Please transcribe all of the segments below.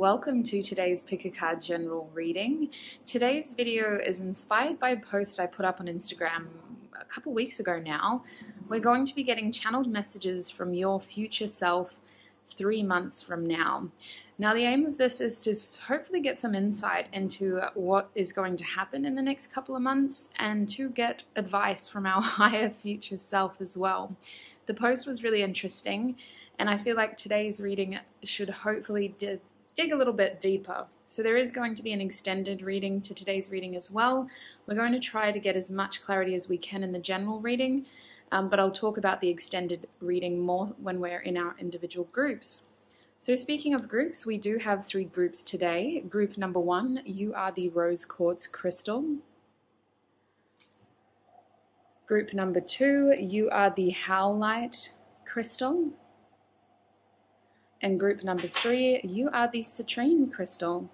welcome to today's Pick a Card general reading. Today's video is inspired by a post I put up on Instagram a couple weeks ago now. We're going to be getting channeled messages from your future self 3 months from now. Now, the aim of this is to hopefully get some insight into what is going to happen in the next couple of months and to get advice from our higher future self as well. The post was really interesting, and I feel like today's reading should hopefully dig a little bit deeper. So there is going to be an extended reading to today's reading as well. We're going to try to get as much clarity as we can in the general reading, but I'll talk about the extended reading more when we're in our individual groups. So speaking of groups, we do have 3 groups today. Group number 1, you are the rose quartz crystal. Group number 2, you are the howlite crystal. And group number 3, you are the citrine crystal.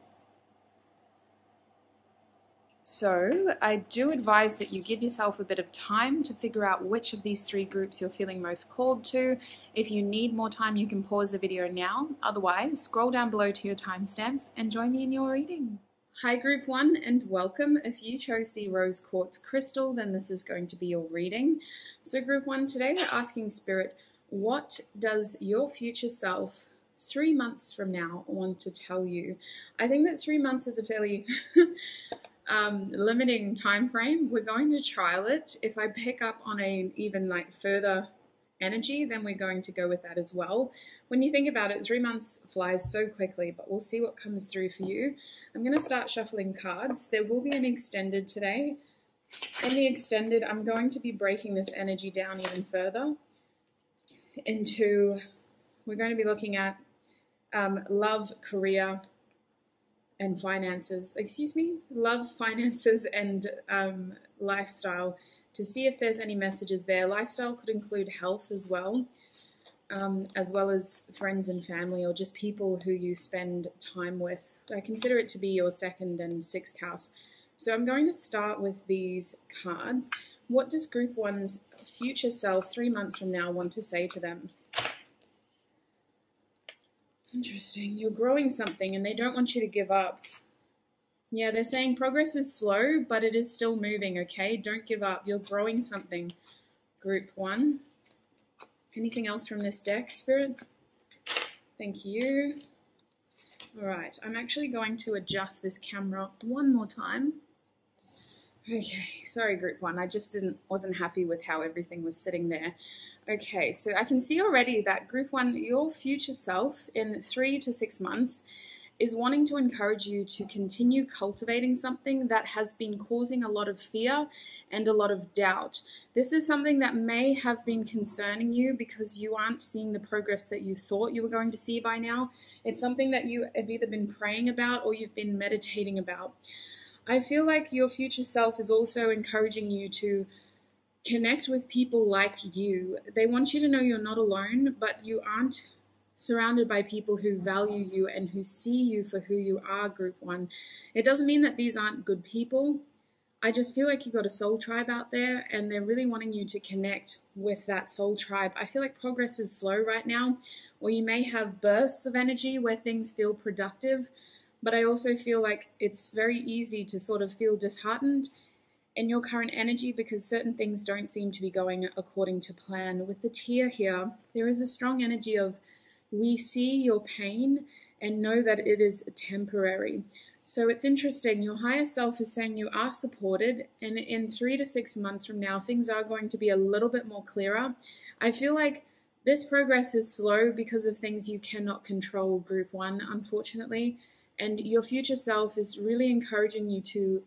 So I do advise that you give yourself a bit of time to figure out which of these 3 groups you're feeling most called to. If you need more time, you can pause the video now. Otherwise, scroll down below to your timestamps and join me in your reading. Hi group 1 and welcome. If you chose the rose quartz crystal, then this is going to be your reading. So group 1, today we're asking Spirit, what does your future self 3 months from now want to tell you? I think that 3 months is a fairly limiting time frame. We're going to trial it. If I pick up on a even further energy, then we're going to go with that as well. When you think about it, 3 months flies so quickly, but we'll see what comes through for you. I'm going to start shuffling cards. There will be an extended today. In the extended, I'm going to be breaking this energy down even further into, we're going to be looking at love, career, and finances. Love, finances, and lifestyle, to see if there's any messages there. Lifestyle could include health as well as friends and family, or just people who you spend time with. I consider it to be your 2nd and 6th house. So I'm going to start with these cards. What does group 1's future self 3 months from now want to say to them? Interesting. You're growing something and they don't want you to give up. Yeah, they're saying progress is slow, but it is still moving, okay? Don't give up. You're growing something, group 1. Anything else from this deck, Spirit? Thank you. All right, I'm actually going to adjust this camera one more time. Okay, sorry group 1, I just wasn't happy with how everything was sitting there. Okay, so I can see already that group 1, your future self in 3 to 6 months is wanting to encourage you to continue cultivating something that has been causing a lot of fear and a lot of doubt. This is something that may have been concerning you because you aren't seeing the progress that you thought you were going to see by now. It's something that you have either been praying about or you've been meditating about. I feel like your future self is also encouraging you to connect with people like you. They want you to know you're not alone, but you aren't surrounded by people who value you and who see you for who you are, group 1. It doesn't mean that these aren't good people. I just feel like you've got a soul tribe out there and they're really wanting you to connect with that soul tribe. I feel like progress is slow right now, or you may have bursts of energy where things feel productive, but I also feel like it's very easy to sort of feel disheartened in your current energy because certain things don't seem to be going according to plan. With the tear here, there is a strong energy of, we see your pain and know that it is temporary. So it's interesting, your higher self is saying you are supported, and in 3 to 6 months from now, things are going to be a little bit more clearer. I feel like this progress is slow because of things you cannot control, group 1, unfortunately. And your future self is really encouraging you to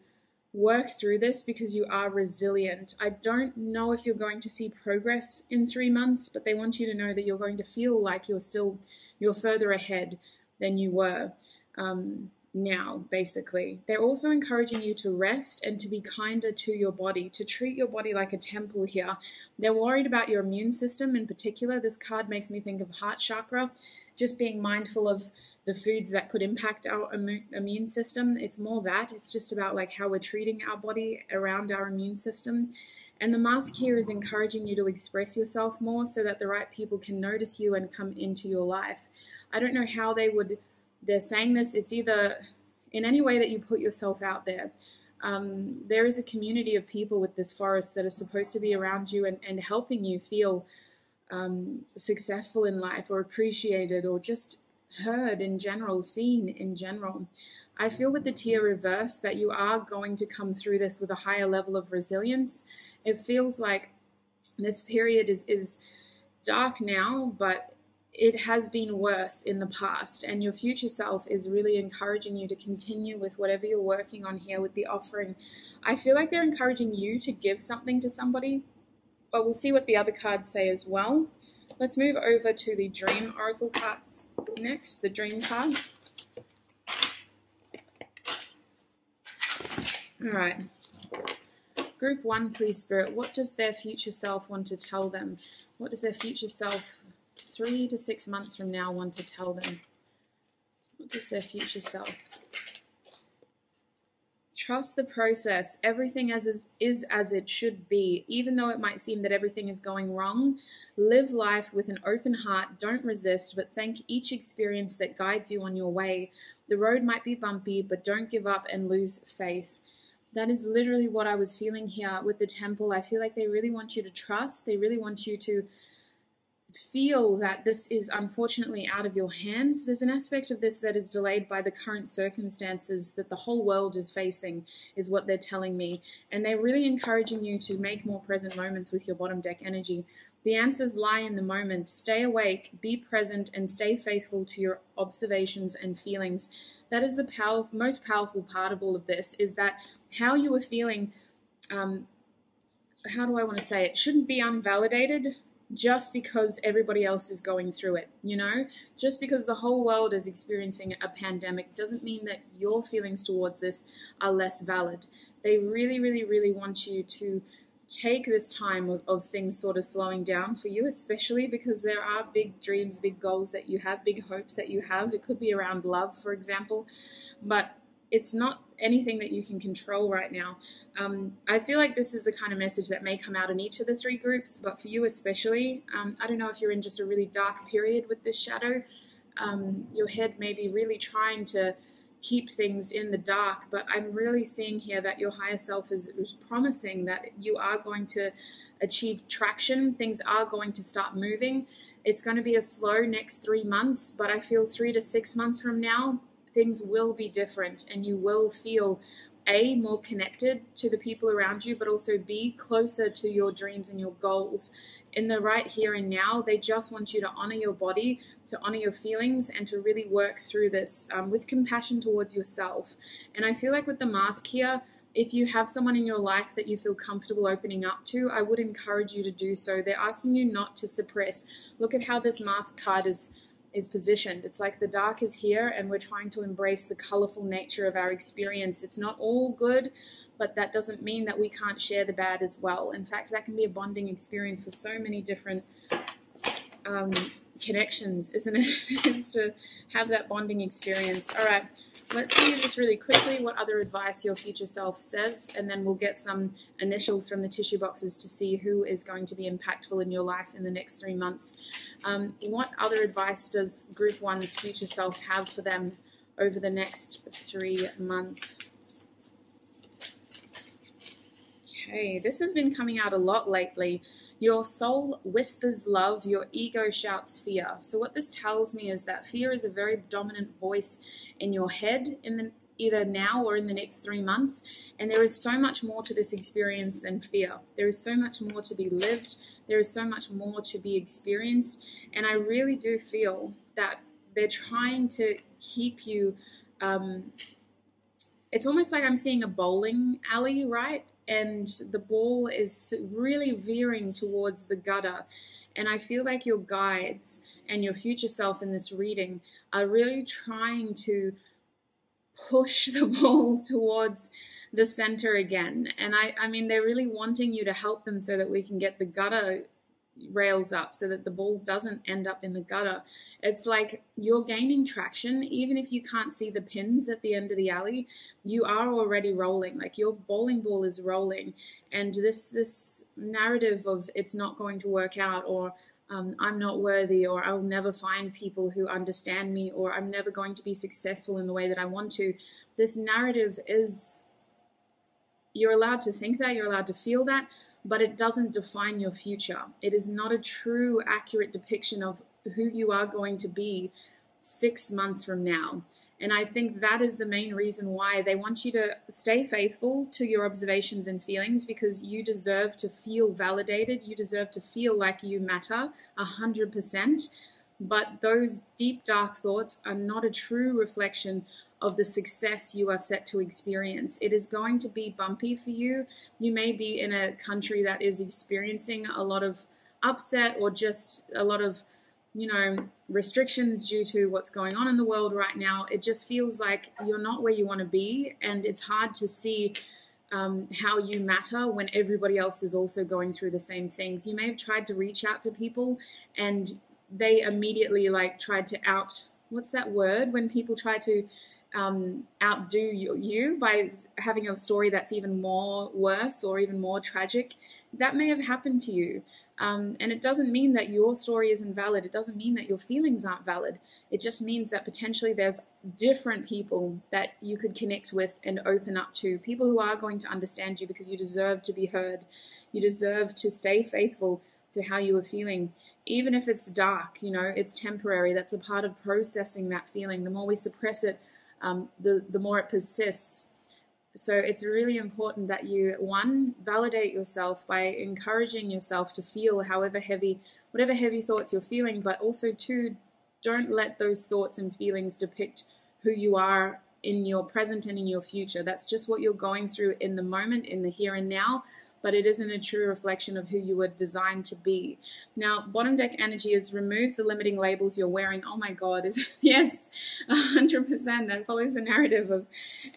work through this because you are resilient. I don't know if you're going to see progress in 3 months, but they want you to know that you're going to feel like you're further ahead than you were now, basically. They're also encouraging you to rest and to be kinder to your body, to treat your body like a temple here. They're worried about your immune system in particular. This card makes me think of heart chakra, just being mindful of the foods that could impact our immune system. It's more that. It's just about how we're treating our body around our immune system. And the mask here is encouraging you to express yourself more so that the right people can notice you and come into your life. I don't know how they would They're saying this, it's either in any way that you put yourself out there. There is a community of people with this forest that are supposed to be around you and helping you feel successful in life, or appreciated, or just heard in general, seen in general. I feel with the tier reverse that you are going to come through this with a higher level of resilience. It feels like this period is dark now, but it has been worse in the past, and your future self is really encouraging you to continue with whatever you're working on here with the offering. I feel like they're encouraging you to give something to somebody, but we'll see what the other cards say as well. Let's move over to the Dream Oracle cards next, the Dream cards. All right. Group 1, please, Spirit. What does their future self want to tell them? What does their future self 3 to 6 months from now want to tell them? What does their future self? Trust the process. Everything is as it should be. Even though it might seem that everything is going wrong, live life with an open heart. Don't resist, but thank each experience that guides you on your way. The road might be bumpy, but don't give up and lose faith. That is literally what I was feeling here with the temple. I feel like they really want you to trust. They really want you to feel that this is unfortunately out of your hands. There's an aspect of this that is delayed by the current circumstances that the whole world is facing, is what they're telling me. And they're really encouraging you to make more present moments with your bottom deck energy. The answers lie in the moment. Stay awake, be present, and stay faithful to your observations and feelings. That is the most powerful part of all of this, is that how you are feeling, how do I want to say it, shouldn't be unvalidated just because everybody else is going through it, you know? Just because the whole world is experiencing a pandemic doesn't mean that your feelings towards this are less valid. They really, really, really want you to take this time of things sort of slowing down for you, especially because there are big dreams, big goals that you have, big hopes that you have. It could be around love, for example, but it's not anything that you can control right now. I feel like this is the kind of message that may come out in each of the 3 groups, but for you especially, I don't know if you're in just a really dark period with this shadow. Your head may be really trying to keep things in the dark, but I'm really seeing here that your higher self is promising that you are going to achieve traction. Things are going to start moving. It's going to be a slow next 3 months, but I feel 3 to 6 months from now, things will be different, and you will feel A, more connected to the people around you, but also B, closer to your dreams and your goals. In the right here and now, they just want you to honor your body, to honor your feelings, and to really work through this with compassion towards yourself. And I feel like with the mask here, if you have someone in your life that you feel comfortable opening up to, I would encourage you to do so. They're asking you not to suppress. Look at how this mask card is positioned. It's like the dark is here, and we're trying to embrace the colorful nature of our experience. It's not all good, but that doesn't mean that we can't share the bad as well. In fact, that can be a bonding experience for so many different connections, isn't it? Is to have that bonding experience. All right, let's see just really quickly what other advice your future self says, and then we'll get some initials from the tissue boxes to see who is going to be impactful in your life in the next 3 months. What other advice does Group 1's future self have for them over the next 3 months? Okay, this has been coming out a lot lately. Your soul whispers love, your ego shouts fear. So what this tells me is that fear is a very dominant voice in your head either now or in the next 3 months. And there is so much more to this experience than fear. There is so much more to be lived. There is so much more to be experienced. And I really do feel that they're trying to keep you, it's almost like I'm seeing a bowling alley, right? And the ball is really veering towards the gutter. And I feel like your guides and your future self in this reading are really trying to push the ball towards the center again. And I mean, they're really wanting you to help them so that we can get the gutter rails up so that the ball doesn't end up in the gutter. It's like you're gaining traction. Even if you can't see the pins at the end of the alley, you are already rolling. Like your bowling ball is rolling. And this narrative of it's not going to work out, or I'm not worthy, or I'll never find people who understand me, or I'm never going to be successful in the way that I want to. This narrative is, you're allowed to think that, you're allowed to feel that, but it doesn't define your future. It is not a true, accurate depiction of who you are going to be 6 months from now. And I think that is the main reason why they want you to stay faithful to your observations and feelings, because you deserve to feel validated. You deserve to feel like you matter 100%. But those deep, dark thoughts are not a true reflection of the success you are set to experience. It is going to be bumpy for you. You may be in a country that is experiencing a lot of upset, or just a lot of, restrictions due to what's going on in the world right now. It just feels like you're not where you want to be, and it's hard to see how you matter when everybody else is also going through the same things. You may have tried to reach out to people, and they immediately tried to what's that word when people try to outdo you by having a story that's even more worse or even more tragic. That may have happened to you. And it doesn't mean that your story isn't valid. It doesn't mean that your feelings aren't valid. It just means that potentially there's different people that you could connect with and open up to. People who are going to understand you, because you deserve to be heard. You deserve to stay faithful to how you are feeling. Even if it's dark, it's temporary. That's a part of processing that feeling. The more we suppress it, the more it persists. So it's really important that you, one, validate yourself by encouraging yourself to feel whatever heavy thoughts you're feeling, but also, two, don't let those thoughts and feelings depict who you are in your present and in your future. That's just what you're going through in the moment, in the here and now, but it isn't a true reflection of who you were designed to be. Now, bottom deck energy is remove the limiting labels you're wearing. Oh my God, yes, 100%. That follows the narrative of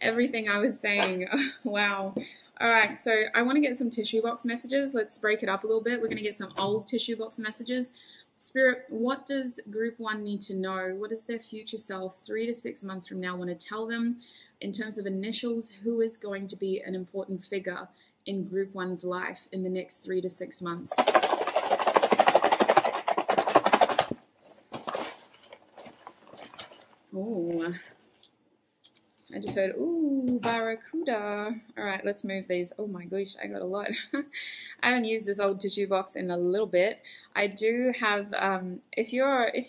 everything I was saying. Wow. All right, so I want to get some tissue box messages. Let's break it up a little bit. We're going to get some old tissue box messages. Spirit, what does group 1 need to know? What does their future self 3 to 6 months from now want to tell them in terms of initials? Who is going to be an important figure in group 1's life in the next 3 to 6 months? Oh, I just heard, ooh, barracuda. All right, let's move these. Oh my gosh, I got a lot. I haven't used this old tissue box in a little bit. I do have, if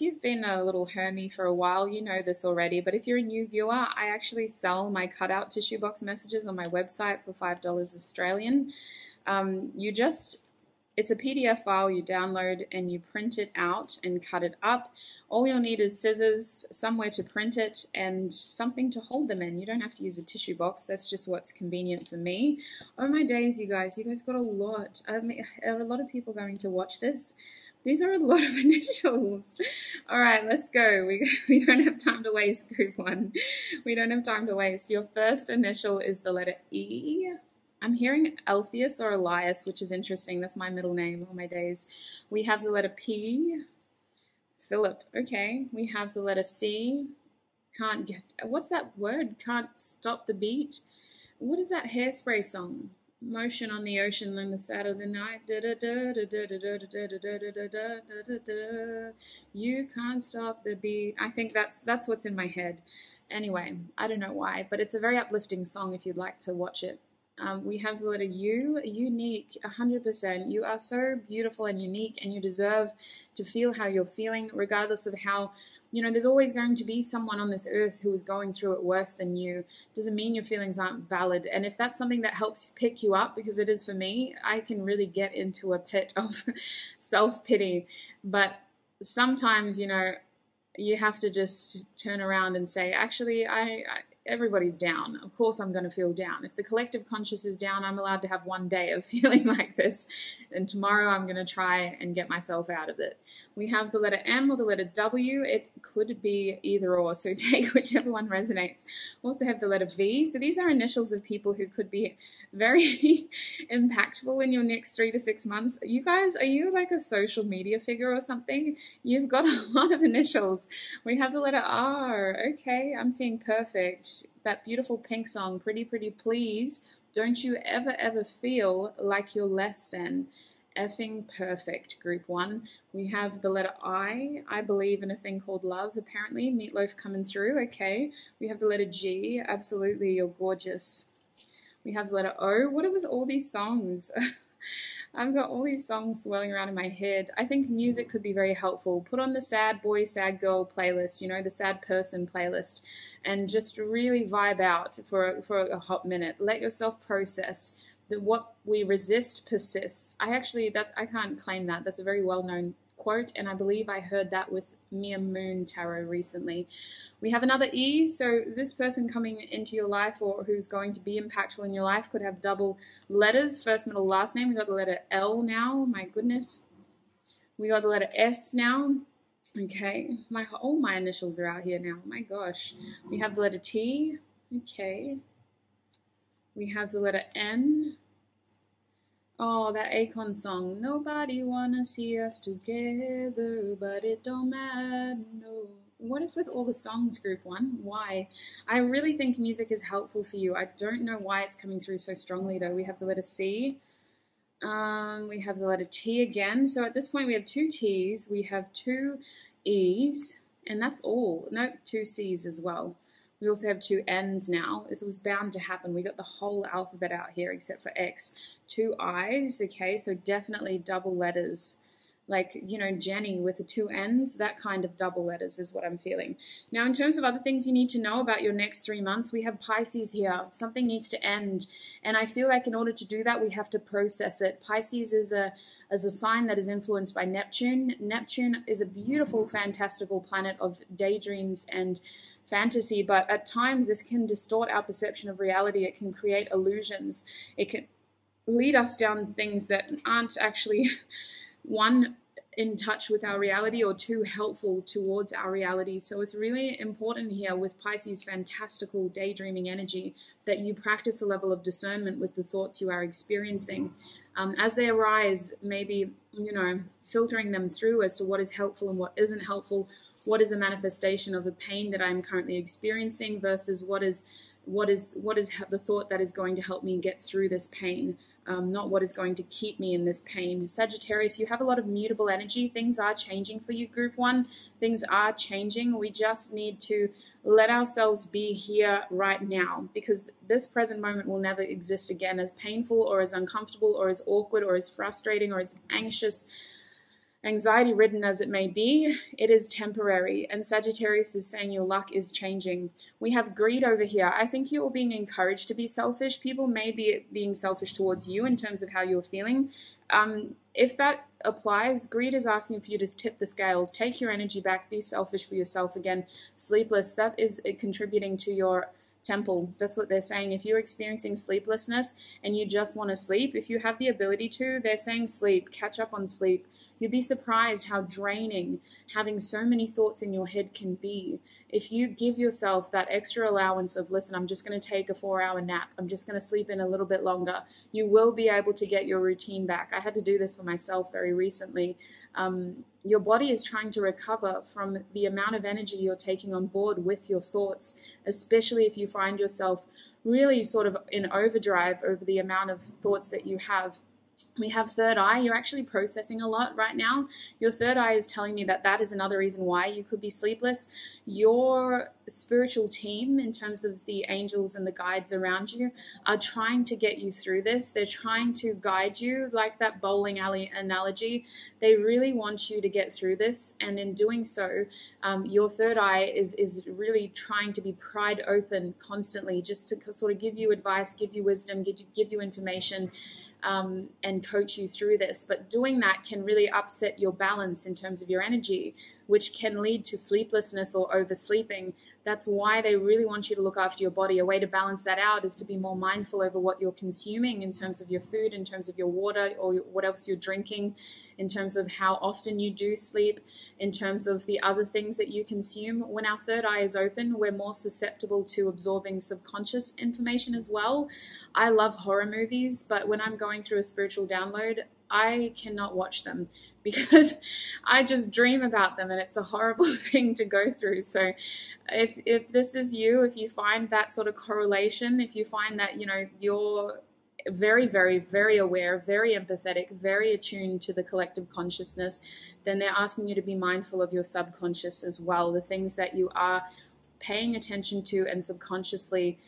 you've been a little Hermie for a while, you know this already, but if you're a new viewer, I actually sell my cutout tissue box messages on my website for $5 Australian. It's a PDF file you download and you print it out and cut it up. All you'll need is scissors, somewhere to print it, and something to hold them in. You don't have to use a tissue box. That's just what's convenient for me. Oh my days, you guys got a lot. I mean, are a lot of people going to watch this? These are a lot of initials. All right, let's go. We don't have time to waste, group 1. We don't have time to waste. Your first initial is the letter E. I'm hearing Alpheus or Elias, which is interesting. That's my middle name, all my days. We have the letter P. Philip. Okay. We have the letter C. Can't get... What's that word? Can't stop the beat. What is that Hairspray song? Motion on the ocean in the sad of the night. You can't stop the beat. I think that's what's in my head. Anyway, I don't know why, but it's a very uplifting song if you'd like to watch it. We have the letter U, unique, 100%. You are so beautiful and unique, and you deserve to feel how you're feeling, regardless of how, there's always going to be someone on this earth who is going through it worse than you. Doesn't mean your feelings aren't valid. And if that's something that helps pick you up, because it is for me, I can really get into a pit of self-pity. But sometimes, you have to just turn around and say, actually, everybody's down. Of course I'm going to feel down. If the collective conscious is down, I'm allowed to have one day of feeling like this. And tomorrow I'm going to try and get myself out of it. We have the letter M or the letter W. It could be either or, so take whichever one resonates. We also have the letter V. So these are initials of people who could be very impactful in your next 3 to 6 months. You guys, are you like a social media figure or something? You've got a lot of initials. We have the letter R. Okay, I'm seeing perfect. That beautiful pink song, Pretty Pretty Please. Don't you ever feel like you're less than. effing perfect, group 1. We have the letter I. I believe in a thing called love, apparently. Meatloaf coming through, okay. We have the letter G. Absolutely, you're gorgeous. We have the letter O. What are with all these songs? I've got all these songs swirling around in my head. I think music could be very helpful. Put on the sad boy, sad girl playlist, you know, the sad person playlist, and just really vibe out for a hot minute. Let yourself process that what we resist persists. I can't claim that. That's a very well-known quote, and I believe I heard that with Mia Moon Tarot recently. We have another E, so this person coming into your life or who's going to be impactful in your life could have double letters, first, middle, last name. We got the letter L now, my goodness. We got the letter S now. Okay, all my initials are out here now, my gosh. We have the letter T, okay. We have the letter N. Oh, that Akon song. Nobody wanna see us together, but it don't matter, no. What is with all the songs, group 1? Why? I really think music is helpful for you. I don't know why it's coming through so strongly, though. We have the letter C. We have the letter T again. So at this point, we have 2 T's. We have 2 E's, and that's all. Nope, 2 C's as well. We also have 2 N's now. This was bound to happen. We got the whole alphabet out here except for X. 2 I's, okay, so definitely double letters. Like, you know, Jenny with the 2 N's, that kind of double letters is what I'm feeling. Now, in terms of other things you need to know about your next 3 months, we have Pisces here. Something needs to end. And I feel like in order to do that, we have to process it. Pisces is a sign that is influenced by Neptune. Neptune is a beautiful, fantastical planet of daydreams and fantasy, but at times this can distort our perception of reality. It can create illusions. It can lead us down things that aren't actually, 1, in touch with our reality, or 2, helpful towards our reality. So it's really important here with Pisces' fantastical daydreaming energy that you practice a level of discernment with the thoughts you are experiencing. As they arise, maybe, you know, filtering them through as to what is helpful and what isn't helpful. What is a manifestation of the pain that I'm currently experiencing versus what is the thought that is going to help me get through this pain, not what is going to keep me in this pain. Sagittarius, you have a lot of mutable energy. Things are changing for you, group 1. Things are changing. We just need to let ourselves be here right now, because this present moment will never exist again. As painful or as uncomfortable or as awkward or as frustrating or as anxiety-ridden as it may be, it is temporary. And Sagittarius is saying your luck is changing. We have greed over here. I think you're being encouraged to be selfish. People may be being selfish towards you in terms of how you're feeling. If that applies, greed is asking for you to tip the scales. Take your energy back. Be selfish for yourself again. Sleepless, that is contributing to your temple. That's what they're saying. If you're experiencing sleeplessness and you just want to sleep, if you have the ability to, they're saying sleep, catch up on sleep. You'd be surprised how draining having so many thoughts in your head can be. If you give yourself that extra allowance of, listen, I'm just going to take a 4-hour nap, I'm just going to sleep in a little bit longer, you will be able to get your routine back. I had to do this for myself very recently. Your body is trying to recover from the amount of energy you're taking on board with your thoughts, especially if you find yourself really sort of in overdrive over the amount of thoughts that you have. We have third eye. You're actually processing a lot right now. Your third eye is telling me that that is another reason why you could be sleepless. Your spiritual team, in terms of the angels and the guides around you, are trying to get you through this. They're trying to guide you, like that bowling alley analogy. They really want you to get through this, and in doing so, your third eye is really trying to be pried open constantly, just to sort of give you advice, give you wisdom, give you information, and coach you through this. But doing that can really upset your balance in terms of your energy, which can lead to sleeplessness or oversleeping. That's why they really want you to look after your body. A way to balance that out is to be more mindful over what you're consuming in terms of your food, in terms of your water, or what else you're drinking, in terms of how often you do sleep, in terms of the other things that you consume. When our third eye is open, we're more susceptible to absorbing subconscious information as well. I love horror movies, but when I'm going through a spiritual download, I cannot watch them because I just dream about them, and it's a horrible thing to go through. So if this is you, if you find that sort of correlation, if you find that, you know, your very, very, very aware, very empathetic, very attuned to the collective consciousness, then they're asking you to be mindful of your subconscious as well, the things that you are paying attention to and subconsciously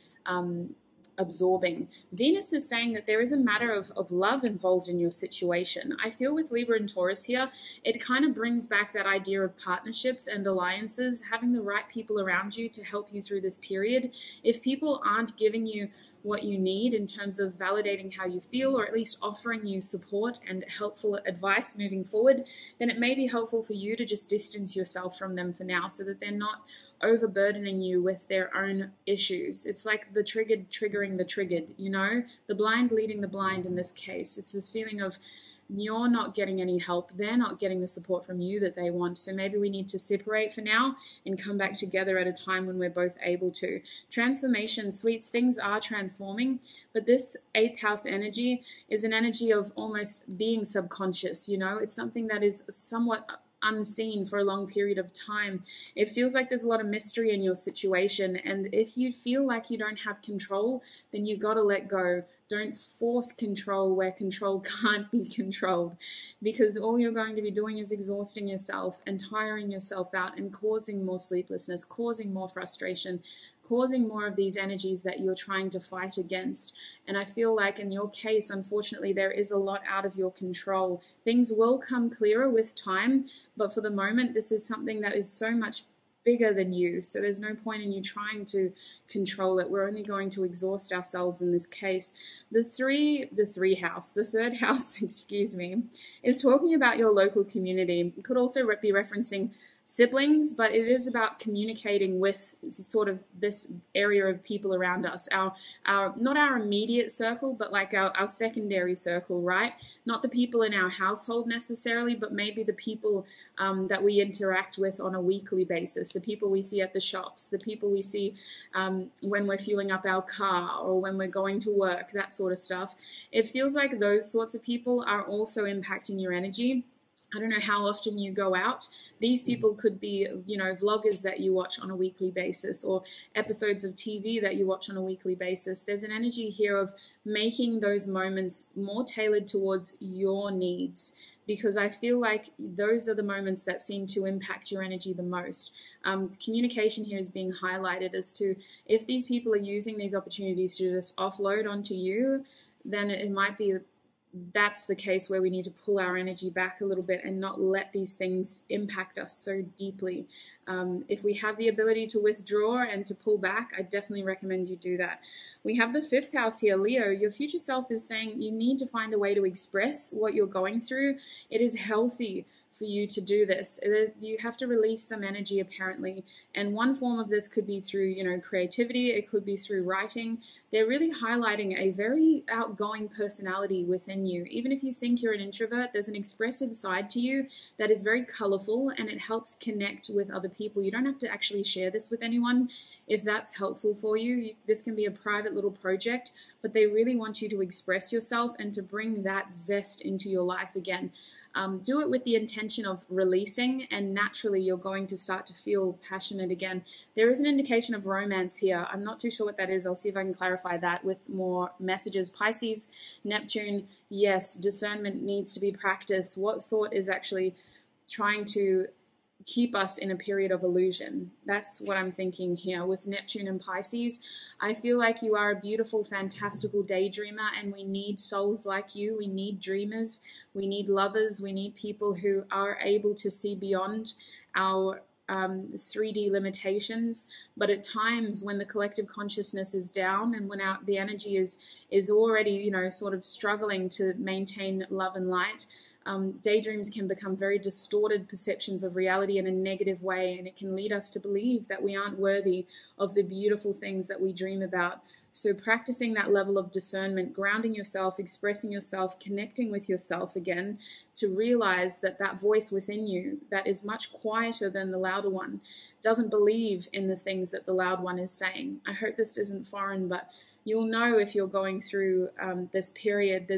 absorbing. Venus is saying that there is a matter of love involved in your situation. I feel with Libra and Taurus here, it kind of brings back that idea of partnerships and alliances, having the right people around you to help you through this period. If people aren't giving you what you need in terms of validating how you feel, or at least offering you support and helpful advice moving forward, then it may be helpful for you to just distance yourself from them for now, so that they're not overburdening you with their own issues. It's like the triggered triggering the triggered, you know, the blind leading the blind in this case. It's this feeling of you're not getting any help, they're not getting the support from you that they want. So maybe we need to separate for now and come back together at a time when we're both able to. Transformation, sweets, things are transforming, but this 8th house energy is an energy of almost being subconscious, you know. It's something that is somewhat unseen for a long period of time. It feels like there's a lot of mystery in your situation, and if you feel like you don't have control, then you got to let go. Don't force control where control can't be controlled, because all you're going to be doing is exhausting yourself and tiring yourself out and causing more sleeplessness, causing more frustration, causing more of these energies that you're trying to fight against. And I feel like in your case, unfortunately, there is a lot out of your control. Things will come clearer with time, but for the moment, this is something that is so much bigger than you. So there's no point in you trying to control it. We're only going to exhaust ourselves in this case. The third house, excuse me, is talking about your local community. It could also be referencing siblings, but it is about communicating with sort of this area of people around us, our not our immediate circle, but like our secondary circle, right? Not the people in our household necessarily, but maybe the people that we interact with on a weekly basis, the people we see at the shops, the people we see when we're fueling up our car or when we're going to work, that sort of stuff. It feels like those sorts of people are also impacting your energy. I don't know how often you go out. These people could be, you know, vloggers that you watch on a weekly basis, or episodes of TV that you watch on a weekly basis. There's an energy here of making those moments more tailored towards your needs, because I feel like those are the moments that seem to impact your energy the most. Communication here is being highlighted as to if these people are using these opportunities to just offload onto you, then it might be that's the case where we need to pull our energy back a little bit and not let these things impact us so deeply. If we have the ability to withdraw and to pull back, I definitely recommend you do that. We have the 5th house here, Leo. Your future self is saying you need to find a way to express what you're going through. It is healthy for you to do this. You have to release some energy, apparently, and one form of this could be through, you know, creativity. It could be through writing. They're really highlighting a very outgoing personality within you. Even if you think you're an introvert, there's an expressive side to you that is very colorful, and it helps connect with other people. You don't have to actually share this with anyone if that's helpful for you. This can be a private little project, but they really want you to express yourself and to bring that zest into your life again. Do it with the intention of releasing, and naturally you're going to start to feel passionate again. There is an indication of romance here. I'm not too sure what that is. I'll see if I can clarify that with more messages. Pisces, Neptune, yes, discernment needs to be practiced. What thought is actually trying to keep us in a period of illusion? That's what I'm thinking here with Neptune and Pisces. I feel like you are a beautiful, fantastical daydreamer, and we need souls like you. We need dreamers. We need lovers. We need people who are able to see beyond our 3D limitations. But at times when the collective consciousness is down and when the energy is already, you know, sort of struggling to maintain love and light, daydreams can become very distorted perceptions of reality in a negative way, and it can lead us to believe that we aren't worthy of the beautiful things that we dream about. So practicing that level of discernment, grounding yourself, expressing yourself, connecting with yourself again, to realize that that voice within you that is much quieter than the louder one doesn't believe in the things that the loud one is saying. I hope this isn't foreign, but you'll know if you're going through this period,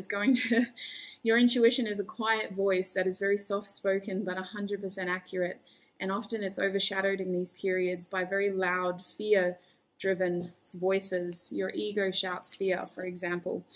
your intuition is a quiet voice that is very soft-spoken but 100% accurate. And often it's overshadowed in these periods by very loud, fear-driven voices. Your ego shouts fear, for example.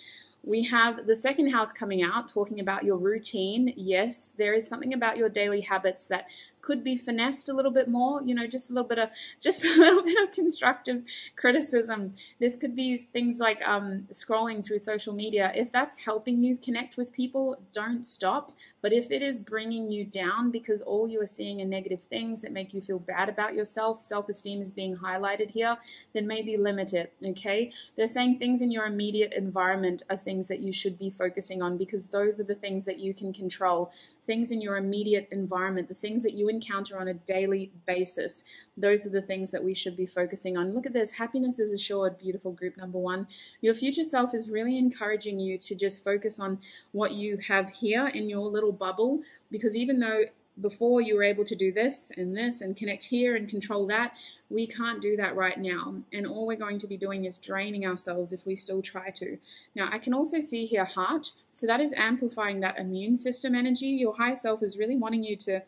We have the second house coming out, talking about your routine. Yes, there is something about your daily habits that could be finessed a little bit more, you know, just a little bit of constructive criticism. This could be things like scrolling through social media. If that's helping you connect with people, don't stop. But if it is bringing you down because all you are seeing are negative things that make you feel bad about yourself, self-esteem is being highlighted here, then maybe limit it, okay? They're saying things in your immediate environment are things that you should be focusing on, because those are the things that you can control. Things in your immediate environment, the things that you encounter on a daily basis, those are the things that we should be focusing on. Look at this. Happiness is assured, beautiful group number one. Your future self is really encouraging you to just focus on what you have here in your little bubble, because even though before you were able to do this and connect here and control that, we can't do that right now. And all we're going to be doing is draining ourselves if we still try to. Now, I can also see here heart. So that is amplifying that immune system energy. Your higher self is really wanting you to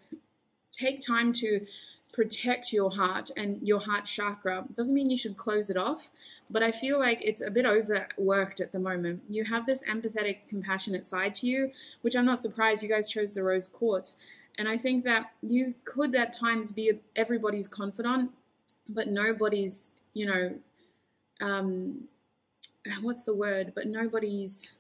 take time to protect your heart and your heart chakra. Doesn't mean you should close it off, but I feel like it's a bit overworked at the moment. You have this empathetic, compassionate side to you, which I'm not surprised you guys chose the rose quartz. And I think that you could at times be everybody's confidant, but nobody's, you know, what's the word? But nobody's,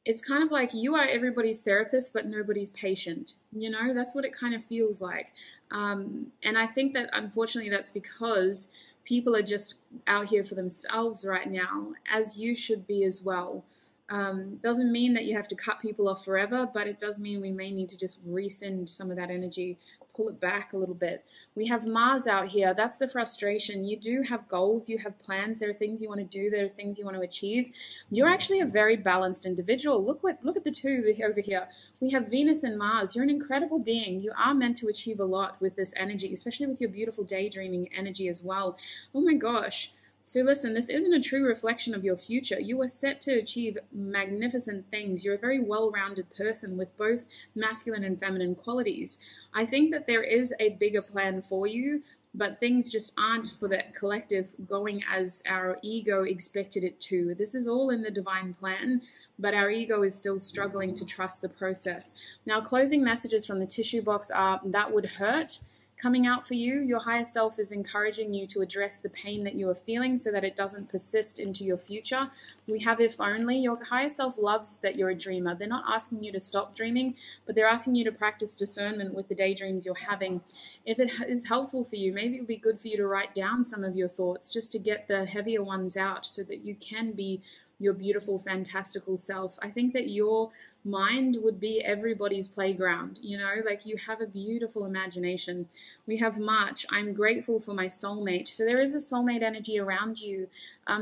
it's kind of like you are everybody's therapist, but nobody's patient. You know, that's what it kind of feels like. And I think that unfortunately that's because people are just out here for themselves right now, as you should be as well. Doesn't mean that you have to cut people off forever, but it does mean we may need to just resend some of that energy, pull it back a little bit. We have Mars out here. That's the frustration. You do have goals. You have plans. There are things you want to do. There are things you want to achieve. You're actually a very balanced individual. Look at the two over here. We have Venus and Mars. You're an incredible being. You are meant to achieve a lot with this energy, especially with your beautiful daydreaming energy as well. Oh my gosh. So listen, this isn't a true reflection of your future. You are set to achieve magnificent things. You're a very well-rounded person with both masculine and feminine qualities. I think that there is a bigger plan for you, but things just aren't for the collective going as our ego expected it to. This is all in the divine plan, but our ego is still struggling to trust the process. Now, closing messages from the tissue box are, that would hurt. Coming out for you, your higher self is encouraging you to address the pain that you are feeling so that it doesn't persist into your future. We have if only. Your higher self loves that you're a dreamer. They're not asking you to stop dreaming, but they're asking you to practice discernment with the daydreams you're having. If it is helpful for you, maybe it would be good for you to write down some of your thoughts just to get the heavier ones out so that you can be your beautiful, fantastical self. I think that your mind would be everybody's playground, you know, like you have a beautiful imagination. We have March. I'm grateful for my soulmate. So there is a soulmate energy around you.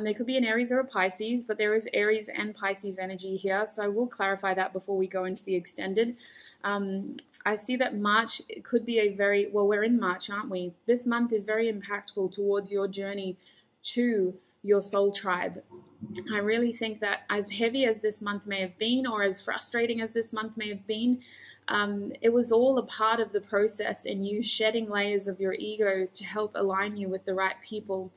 There could be an Aries or a Pisces, but there is Aries and Pisces energy here. So I will clarify that before we go into the extended. I see that March could be a very, well, we're in March, aren't we? This month is very impactful towards your journey to your soul tribe. I really think that as heavy as this month may have been, or as frustrating as this month may have been, it was all a part of the process in you shedding layers of your ego to help align you with the right people.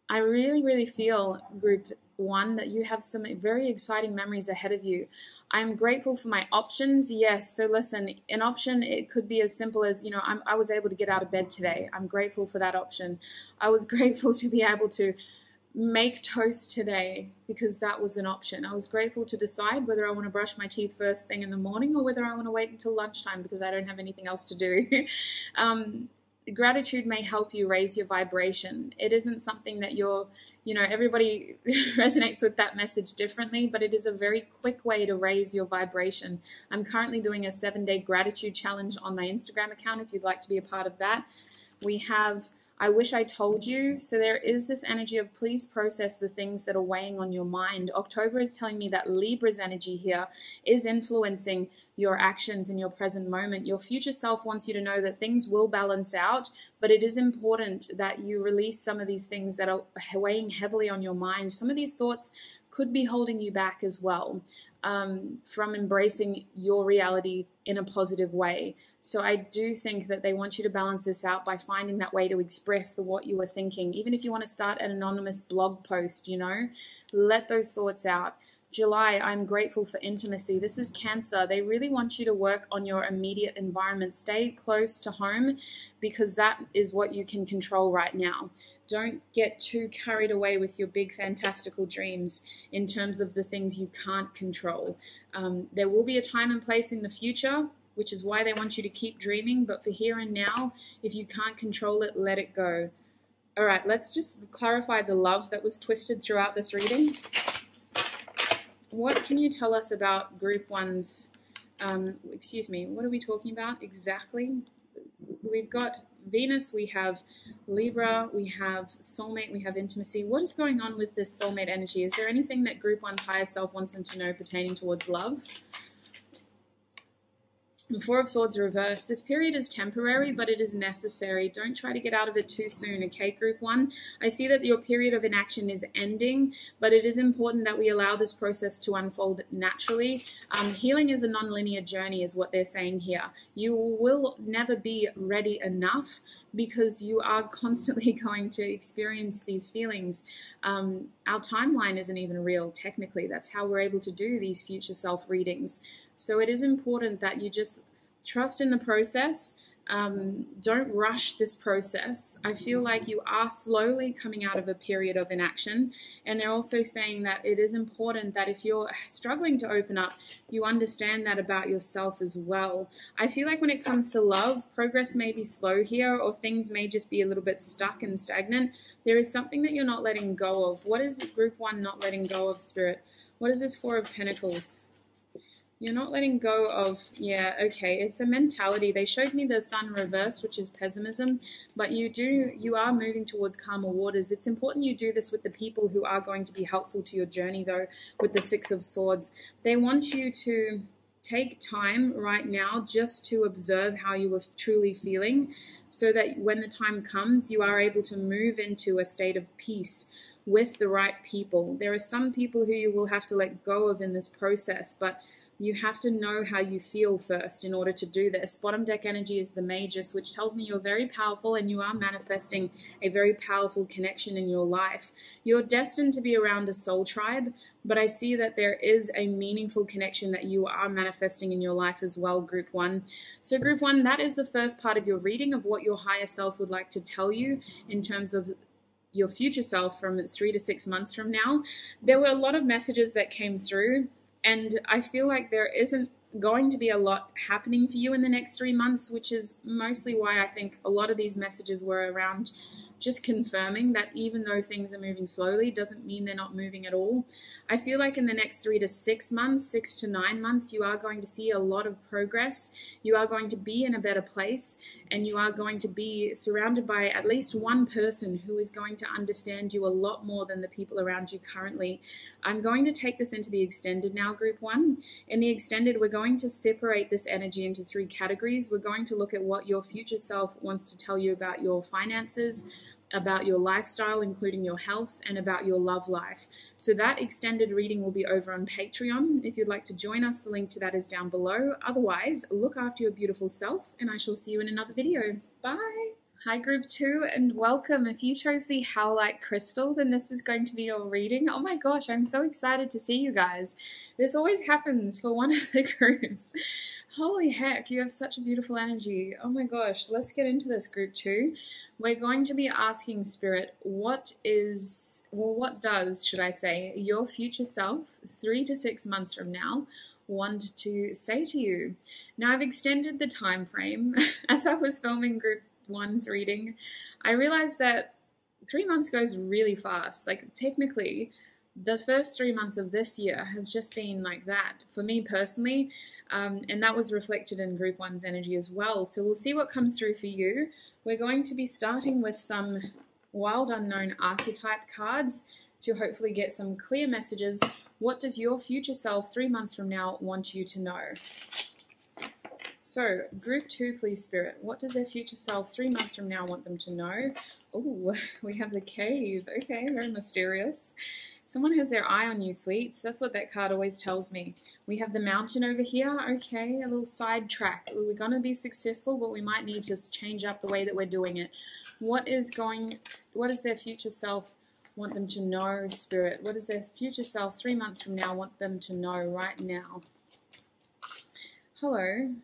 I really, really feel, group one, that you have some very exciting memories ahead of you. I'm grateful for my options. Yes. So listen, an option, it could be as simple as, you know, I was able to get out of bed today. I'm grateful for that option. I was grateful to be able to make toast today because that was an option. I was grateful to decide whether I want to brush my teeth first thing in the morning or whether I want to wait until lunchtime because I don't have anything else to do. Gratitude may help you raise your vibration. It isn't something that you're, you know, everybody resonates with that message differently, but it is a very quick way to raise your vibration. I'm currently doing a 7-day gratitude challenge on my Instagram account if you'd like to be a part of that. We have I wish I told you. So there is this energy of please process the things that are weighing on your mind. October is telling me that Libra's energy here is influencing your actions in your present moment. Your future self wants you to know that things will balance out, but it is important that you release some of these things that are weighing heavily on your mind. Some of these thoughts could be holding you back as well from embracing your reality in a positive way. So I do think that they want you to balance this out by finding that way to express what you were thinking. Even if you want to start an anonymous blog post, you know, let those thoughts out. July, I'm grateful for intimacy. This is Cancer. They really want you to work on your immediate environment. Stay close to home because that is what you can control right now. Don't get too carried away with your big fantastical dreams in terms of the things you can't control. There will be a time and place in the future, which is why they want you to keep dreaming. But for here and now, if you can't control it, let it go. All right, let's just clarify the love that was twisted throughout this reading. What can you tell us about group one's, excuse me, what are we talking about exactly? We've got Venus, we have Libra, we have soulmate, we have intimacy. What is going on with this soulmate energy? Is there anything that group one's higher self wants them to know pertaining towards love? The Four of Swords reversed. This period is temporary, but it is necessary. Don't try to get out of it too soon, okay, group one? I see that your period of inaction is ending, but it is important that we allow this process to unfold naturally. Healing is a non-linear journey is what they're saying here. You will never be ready enough because you are constantly going to experience these feelings. Our timeline isn't even real, technically. That's how we're able to do these future self readings. So it is important that you just trust in the process. Don't rush this process. I feel like you are slowly coming out of a period of inaction. And they're also saying that it is important that if you're struggling to open up, you understand that about yourself as well. I feel like when it comes to love, progress may be slow here, or things may just be a little bit stuck and stagnant. There is something that you're not letting go of. What is group one not letting go of, Spirit? What is this Four of Pentacles? You're not letting go of, yeah, okay, it's a mentality. They showed me the Sun reversed, which is pessimism, but you are moving towards calmer waters. It's important you do this with the people who are going to be helpful to your journey, though, with the Six of Swords. They want you to take time right now just to observe how you are truly feeling so that when the time comes, you are able to move into a state of peace with the right people. There are some people who you will have to let go of in this process, but you have to know how you feel first in order to do this. Bottom deck energy is the Magus, which tells me you're very powerful and you are manifesting a very powerful connection in your life. You're destined to be around a soul tribe, but I see that there is a meaningful connection that you are manifesting in your life as well, group one. So group one, that is the first part of your reading of what your higher self would like to tell you in terms of your future self from 3 to 6 months from now. There were a lot of messages that came through, and I feel like there isn't going to be a lot happening for you in the next 3 months, which is mostly why I think a lot of these messages were around just confirming that even though things are moving slowly, doesn't mean they're not moving at all. I feel like in the next 3 to 6 months, 6 to 9 months, you are going to see a lot of progress. You are going to be in a better place, and you are going to be surrounded by at least one person who is going to understand you a lot more than the people around you currently. I'm going to take this into the extended now, group one. In the extended, we're going to separate this energy into 3 categories. We're going to look at what your future self wants to tell you about your finances, about your lifestyle, including your health, and about your love life. So that extended reading will be over on Patreon. If you'd like to join us, the link to that is down below. Otherwise, look after your beautiful self, and I shall see you in another video. Bye! Hi group 2 and welcome. If you chose the Howlite Crystal, then this is going to be your reading. Oh my gosh, I'm so excited to see you guys. This always happens for one of the groups. Holy heck, you have such a beautiful energy. Oh my gosh, let's get into this group 2. We're going to be asking Spirit, what does, should I say, your future self 3 to 6 months from now want to say to you? Now I've extended the time frame. As I was filming group 1's reading, I realized that 3 months goes really fast. Like technically, the first 3 months of this year has just been like that for me personally, and that was reflected in group 1's energy as well. So we'll see what comes through for you. We're going to be starting with some wild unknown archetype cards to hopefully get some clear messages. What does your future self 3 months from now want you to know? So, group 2, please, Spirit. What does their future self 3 months from now want them to know? Oh, we have the Cave. Okay, very mysterious. Someone has their eye on you, sweets. That's what that card always tells me. We have the Mountain over here. Okay, a little side track. We're going to be successful, but we might need to change up the way that we're doing it. What is their future self want them to know, Spirit? What does their future self 3 months from now want them to know right now? Hello.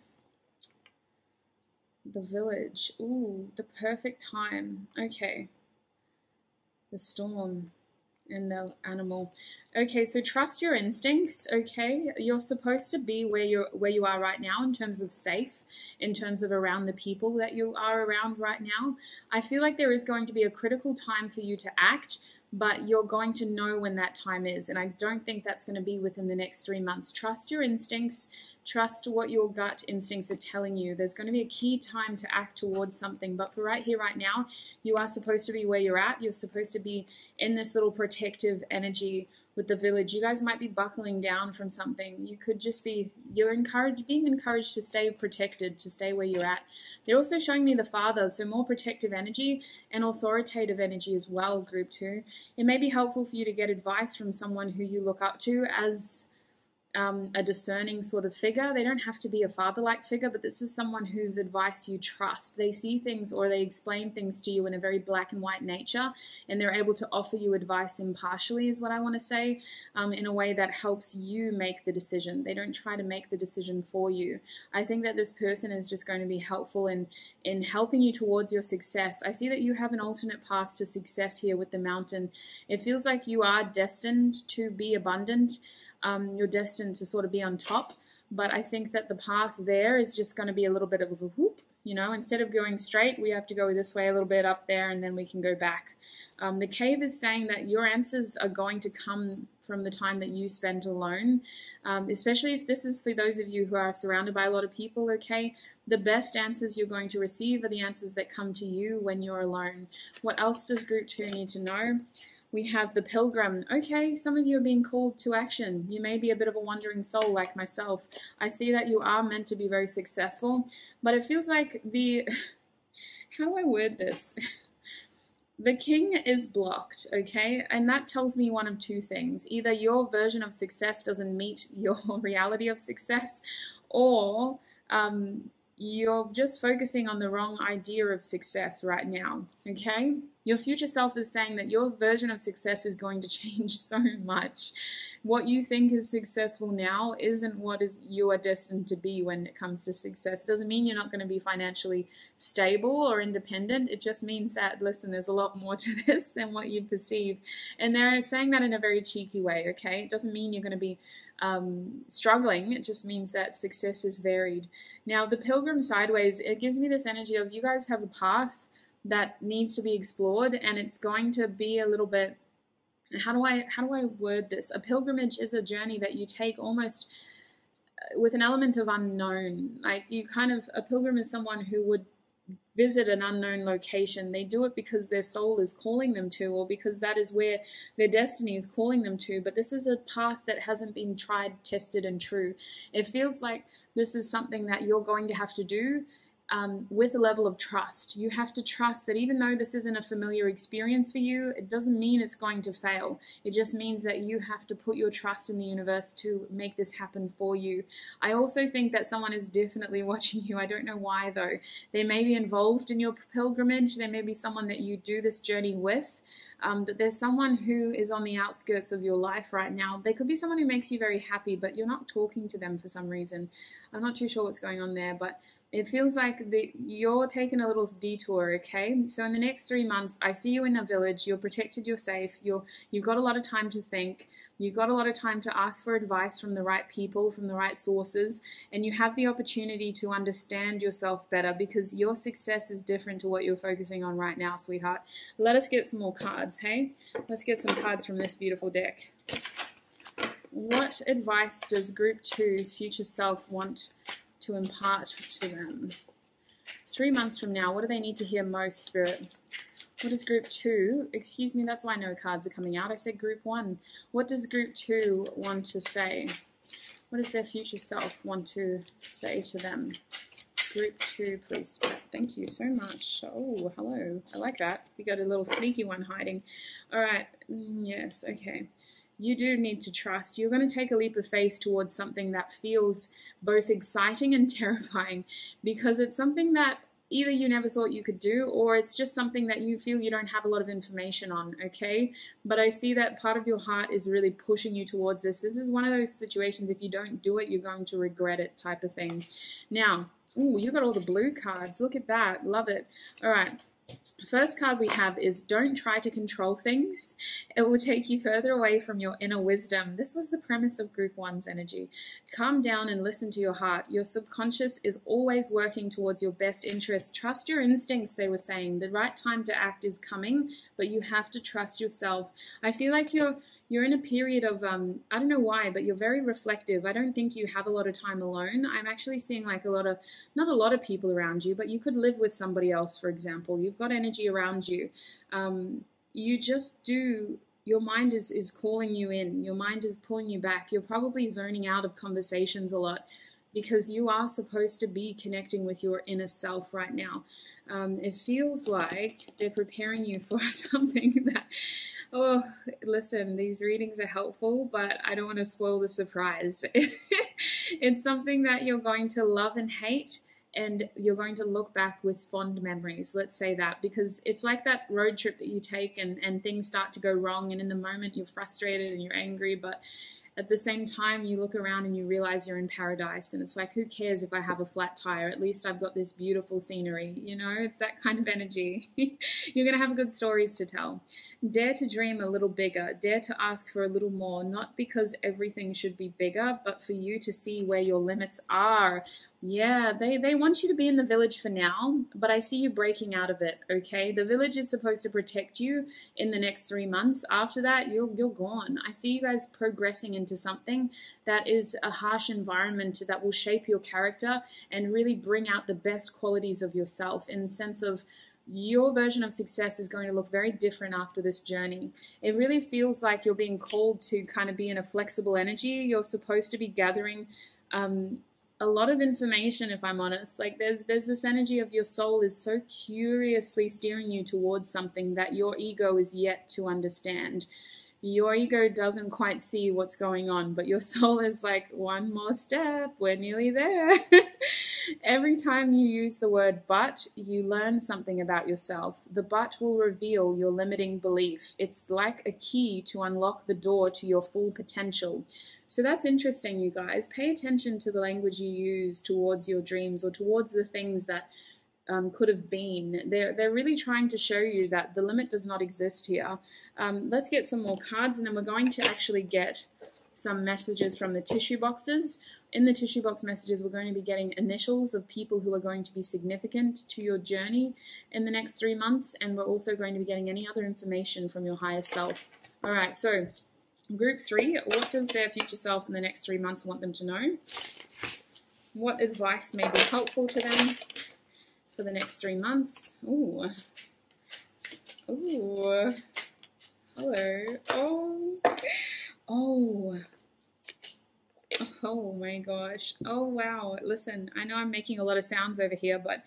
The village. Ooh, the perfect time. Okay. The storm and the animal. Okay, so trust your instincts, okay? You're supposed to be where you are right now in terms of safe, in terms of around the people that you are around right now. I feel like there is going to be a critical time for you to act, but you're going to know when that time is, and I don't think that's going to be within the next 3 months. Trust your instincts. Trust what your gut instincts are telling you. There's going to be a key time to act towards something, but for right here, right now, you are supposed to be where you're at. You're supposed to be in this little protective energy with the village. You guys might be buckling down from something. You could just be, being encouraged to stay protected, to stay where you're at. They're also showing me the Father, so more protective energy and authoritative energy as well, group 2. It may be helpful for you to get advice from someone who you look up to as a discerning sort of figure. They don't have to be a father-like figure, but this is someone whose advice you trust. They see things or they explain things to you in a very black and white nature, and they're able to offer you advice impartially, is what I want to say, in a way that helps you make the decision. They don't try to make the decision for you. I think that this person is just going to be helpful in helping you towards your success. I see that you have an alternate path to success here with the mountain. It feels like you are destined to be abundant. You're destined to sort of be on top, but I think that the path there is just going to be a little bit of a whoop, you know, instead of going straight, we have to go this way a little bit up there, and then we can go back. The cave is saying that your answers are going to come from the time that you spend alone, especially if this is for those of you who are surrounded by a lot of people, okay? The best answers you're going to receive are the answers that come to you when you're alone. What else does group 2 need to know? We have the pilgrim. Okay, some of you are being called to action. You may be a bit of a wandering soul like myself. I see that you are meant to be very successful, but it feels like how do I word this? The king is blocked, okay? And that tells me one of two things. Either your version of success doesn't meet your reality of success, or you're just focusing on the wrong idea of success right now, okay? Your future self is saying that your version of success is going to change so much. What you think is successful now isn't what you are destined to be when it comes to success. It doesn't mean you're not going to be financially stable or independent. It just means that, listen, there's a lot more to this than what you perceive. And they're saying that in a very cheeky way, okay? It doesn't mean you're going to be struggling. It just means that success is varied. Now, the pilgrim sideways, it gives me this energy of you guys have a path that needs to be explored, and it's going to be a little bit, how do I word this? A pilgrimage is a journey that you take almost with an element of unknown. Like a pilgrim is someone who would visit an unknown location. They do it because their soul is calling them to, or because that is where their destiny is calling them to. But this is a path that hasn't been tried, tested, and true. It feels like this is something that you're going to have to do with a level of trust. You have to trust that even though this isn't a familiar experience for you, it doesn't mean it's going to fail. It just means that you have to put your trust in the universe to make this happen for you. I also think that someone is definitely watching you. I don't know why though. They may be involved in your pilgrimage. There may be someone that you do this journey with. But there's someone who is on the outskirts of your life right now. They could be someone who makes you very happy, but you're not talking to them for some reason. I'm not too sure what's going on there, but it feels like you're taking a little detour, okay? So in the next 3 months, I see you in a village. You're protected, you're safe. You've got a lot of time to think. You've got a lot of time to ask for advice from the right people, from the right sources, and you have the opportunity to understand yourself better because your success is different to what you're focusing on right now, sweetheart. Let us get some more cards, hey? Let's get some cards from this beautiful deck. What advice does Group 2's future self want to impart to them? 3 months from now, what do they need to hear most, Spirit? What is Group 2? Excuse me, that's why no cards are coming out. I said Group 1. What does Group 2 want to say? What does their future self want to say to them? Group 2, please, Spirit. Thank you so much. Oh, hello. I like that. We got a little sneaky one hiding. All right. Yes, okay. You do need to trust. You're going to take a leap of faith towards something that feels both exciting and terrifying, because it's something that either you never thought you could do, or it's just something that you feel you don't have a lot of information on, okay? But I see that part of your heart is really pushing you towards this. This is one of those situations, if you don't do it, you're going to regret it type of thing. Now, ooh, you got all the blue cards. Look at that. Love it. All right. First card we have is don't try to control things. It will take you further away from your inner wisdom. This was the premise of Group 1's energy. Calm down and listen to your heart. Your subconscious is always working towards your best interest. Trust your instincts, they were saying. The right time to act is coming, but you have to trust yourself. I feel like you're in a period of, I don't know why, but you're very reflective. I don't think you have a lot of time alone. I'm actually seeing like not a lot of people around you, but you could live with somebody else, for example. You've got energy around you. You just do, your mind is calling you in. Your mind is pulling you back. You're probably zoning out of conversations a lot because you are supposed to be connecting with your inner self right now. It feels like they're preparing you for something that, oh, listen, these readings are helpful, but I don't want to spoil the surprise. It's something that you're going to love and hate, and you're going to look back with fond memories, let's say that, because it's like that road trip that you take and things start to go wrong, and in the moment you're frustrated and you're angry, but at the same time, you look around and you realize you're in paradise, and it's like, who cares if I have a flat tire? At least I've got this beautiful scenery, you know? It's that kind of energy. You're going to have good stories to tell. Dare to dream a little bigger. Dare to ask for a little more, not because everything should be bigger, but for you to see where your limits are. Yeah, they want you to be in the village for now, but I see you breaking out of it, okay? The village is supposed to protect you in the next 3 months. After that, you're gone. I see you guys progressing into something that is a harsh environment that will shape your character and really bring out the best qualities of yourself, in the sense of your version of success is going to look very different after this journey. It really feels like you're being called to kind of be in a flexible energy. You're supposed to be gathering a lot of information, if I'm honest. Like there's this energy of your soul is so curiously steering you towards something that your ego is yet to understand. Your ego doesn't quite see what's going on, but your soul is like, one more step, we're nearly there. Every time you use the word but, you learn something about yourself. The but will reveal your limiting belief. It's like a key to unlock the door to your full potential. So that's interesting, you guys. Pay attention to the language you use towards your dreams or towards the things that could have been. They're really trying to show you that the limit does not exist here. Let's get some more cards, and then we're going to actually get some messages from the tissue boxes. In the tissue box messages, we're going to be getting initials of people who are going to be significant to your journey in the next 3 months, and we're also going to be getting any other information from your higher self. All right, so Group 3, what does their future self in the next 3 months want them to know? What advice may be helpful to them for the next 3 months? Ooh. Ooh. Hello. Oh. Oh. Oh my gosh. Oh wow. Listen, I know I'm making a lot of sounds over here, but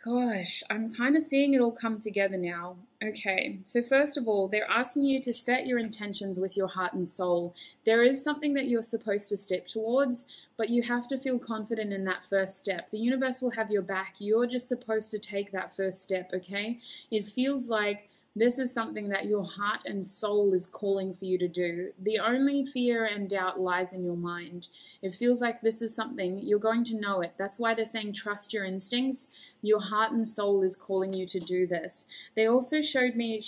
gosh, I'm kind of seeing it all come together now. Okay, so first of all, they're asking you to set your intentions with your heart and soul. There is something that you're supposed to step towards, but you have to feel confident in that first step. The universe will have your back. You're just supposed to take that first step, okay? It feels like this is something that your heart and soul is calling for you to do. The only fear and doubt lies in your mind. It feels like this is something, you're going to know it. That's why they're saying trust your instincts. Your heart and soul is calling you to do this. They also showed me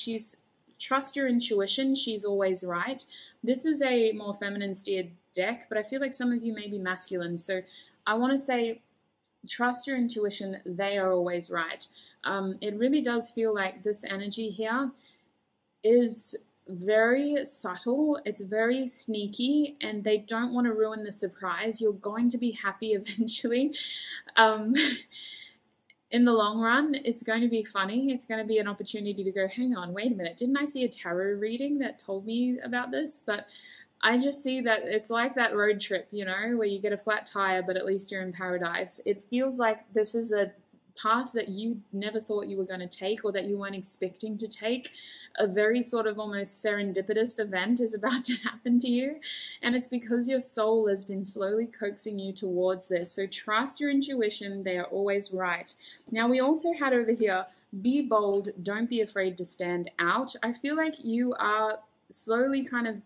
trust your intuition. She's always right. This is a more feminine steered deck, but I feel like some of you may be masculine. So I want to say trust your intuition. They are always right. It really does feel like this energy here is very subtle. It's very sneaky, and they don't want to ruin the surprise. You're going to be happy eventually. In the long run, it's going to be funny. It's going to be an opportunity to go, hang on, wait a minute. Didn't I see a tarot reading that told me about this? But I just see that it's like that road trip, you know, where you get a flat tire, but at least you're in paradise. It feels like this is a path that you never thought you were going to take, or that you weren't expecting to take. A very sort of almost serendipitous event is about to happen to you, and it's because your soul has been slowly coaxing you towards this. So trust your intuition, they are always right. Now we also had over here, be bold, don't be afraid to stand out. I feel like you are slowly kind of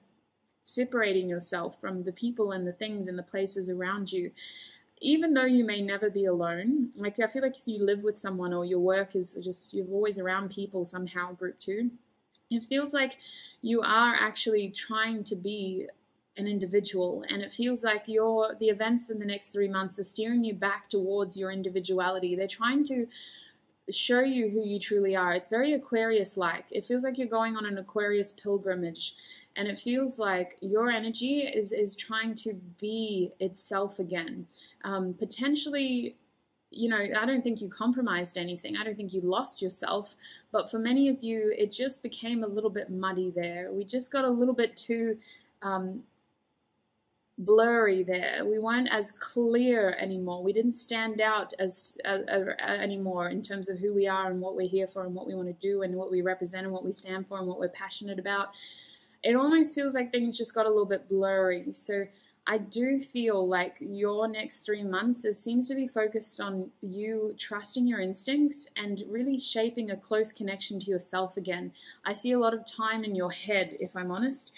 separating yourself from the people and the things and the places around you. Even though you may never be alone, like I feel like you live with someone, or your work is just, you're always around people somehow, group 2. It feels like you are actually trying to be an individual, and it feels like the events in the next 3 months are steering you back towards your individuality. They're trying to show you who you truly are. It's very Aquarius-like. It feels like you're going on an Aquarius pilgrimage, and it feels like your energy is trying to be itself again. Potentially, you know, I don't think you compromised anything. I don't think you lost yourself. But for many of you, it just became a little bit muddy there. We just got a little bit too blurry there. We weren't as clear anymore. We didn't stand out as anymore in terms of who we are and what we're here for and what we want to do and what we represent and what we stand for and what we're passionate about. It almost feels like things just got a little bit blurry. So I do feel like your next 3 months seems to be focused on you trusting your instincts and really shaping a close connection to yourself again. I see a lot of time in your head, if I'm honest.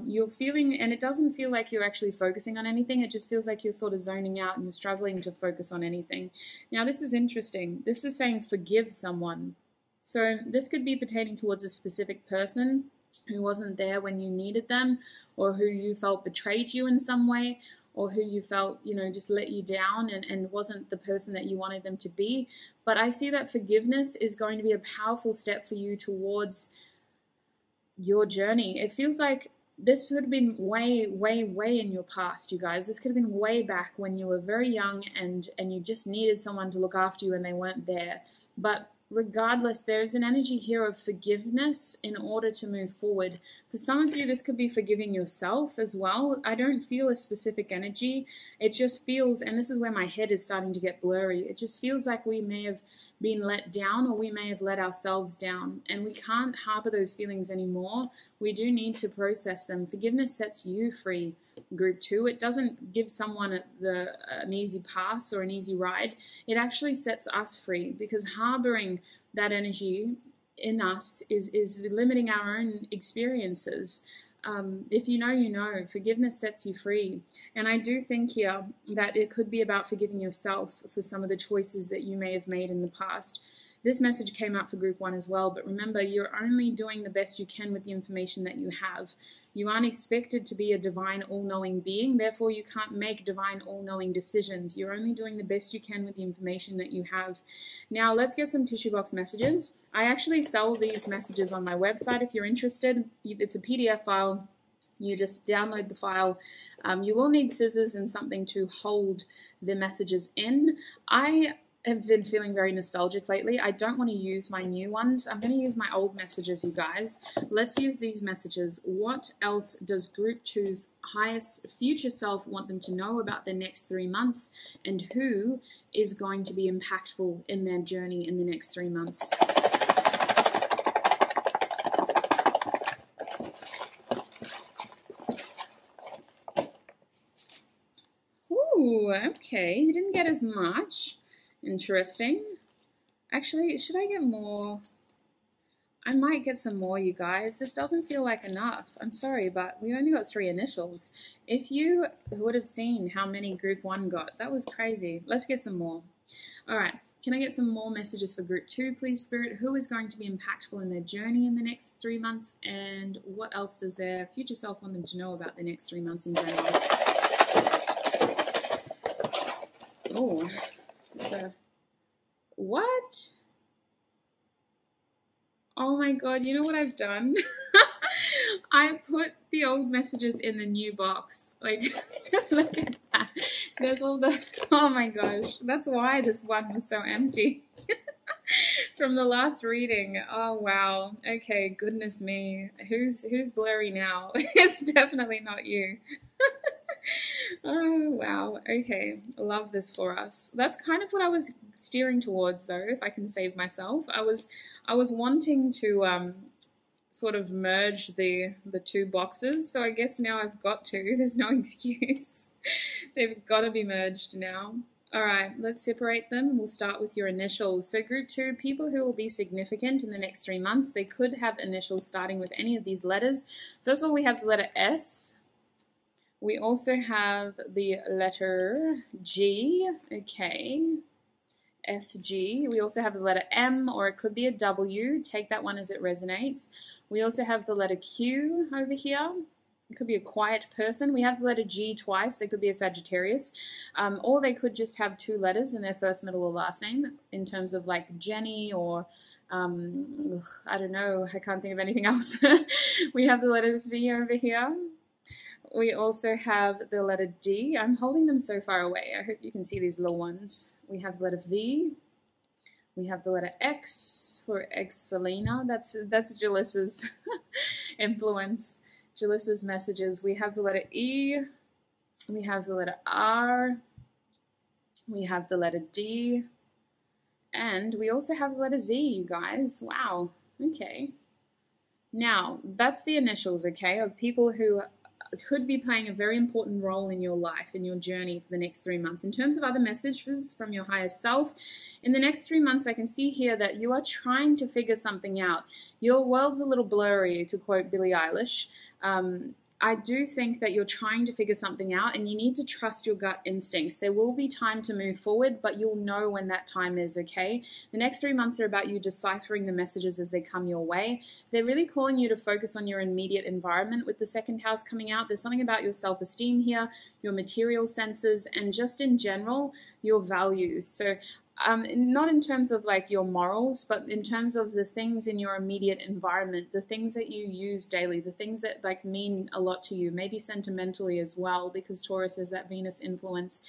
You're feeling, and it doesn't feel like you're actually focusing on anything. It just feels like you're sort of zoning out and you're struggling to focus on anything. Now, this is interesting. This is saying forgive someone. So this could be pertaining towards a specific person who wasn't there when you needed them, or who you felt betrayed you in some way, or who you felt, you know, just let you down and wasn't the person that you wanted them to be. But I see that forgiveness is going to be a powerful step for you towards your journey. It feels like this could have been way, way, way in your past, you guys. This could have been way back when you were very young and you just needed someone to look after you and they weren't there. But regardless, there's an energy here of forgiveness in order to move forward. For some of you, this could be forgiving yourself as well. I don't feel a specific energy. It just feels, and this is where my head is starting to get blurry, it just feels like we may have been let down, or we may have let ourselves down, and we can't harbor those feelings anymore. We do need to process them. Forgiveness sets you free, group 2. It doesn't give someone an easy pass or an easy ride. It actually sets us free, because harboring that energy in us is limiting our own experiences. If you know, you know. Forgiveness sets you free. And I do think here that it could be about forgiving yourself for some of the choices that you may have made in the past. This message came out for group 1 as well, but remember, you're only doing the best you can with the information that you have. You aren't expected to be a divine all-knowing being, therefore you can't make divine all-knowing decisions. You're only doing the best you can with the information that you have. Now let's get some tissue box messages. I actually sell these messages on my website if you're interested. It's a PDF file. You just download the file. You will need scissors and something to hold the messages in. I have been feeling very nostalgic lately. I don't want to use my new ones. I'm going to use my old messages, you guys. Let's use these messages. What else does group 2's highest future self want them to know about their next 3 months, and who is going to be impactful in their journey in the next 3 months? Ooh, okay. You didn't get as much. Interesting. Actually, should I get more? I might get some more, you guys. This doesn't feel like enough. I'm sorry, but we only got 3 initials. If you would have seen how many group 1 got, that was crazy. Let's get some more. All right. Can I get some more messages for group 2, please, Spirit? Who is going to be impactful in their journey in the next 3 months? And what else does their future self want them to know about the next 3 months in general? Oh. So, what? Oh my god, you know what I've done? I put the old messages in the new box. Like, look at that. There's all the, oh my gosh. That's why this one was so empty. From the last reading. Oh wow. Okay, goodness me. Who's blurry now? It's definitely not you. Oh, wow. Okay. Love this for us. That's kind of what I was steering towards, though, if I can save myself. I was wanting to sort of merge the two boxes, so I guess now I've got to. There's no excuse. They've got to be merged now. All right, let's separate them. We'll start with your initials. So group 2, people who will be significant in the next 3 months, they could have initials starting with any of these letters. First of all, we have the letter S. We also have the letter G, okay, SG. We also have the letter M, or it could be a W. Take that one as it resonates. We also have the letter Q over here. It could be a quiet person. We have the letter G twice. They could be a Sagittarius. Or they could just have 2 letters in their first, middle, or last name in terms of like Jenny or I don't know. I can't think of anything else. We have the letter Z over here. We also have the letter D. I'm holding them so far away. I hope you can see these little ones. We have the letter V. We have the letter X for Excelina. That's Jalissa's influence. Jalissa's messages. We have the letter E. We have the letter R. We have the letter D. And we also have the letter Z, you guys. Wow. Okay. Now, that's the initials, okay, of people who could be playing a very important role in your life, in your journey for the next 3 months. In terms of other messages from your higher self, in the next 3 months, I can see here that you are trying to figure something out. Your world's a little blurry, to quote Billie Eilish. I do think that you're trying to figure something out and you need to trust your gut instincts. There will be time to move forward, but you'll know when that time is, okay? The next 3 months are about you deciphering the messages as they come your way. They're really calling you to focus on your immediate environment with the second house coming out. There's something about your self-esteem here, your material senses, and just in general, your values. So not in terms of like your morals, but in terms of the things in your immediate environment, the things that you use daily, the things that like mean a lot to you, maybe sentimentally as well, because Taurus is that Venus influence.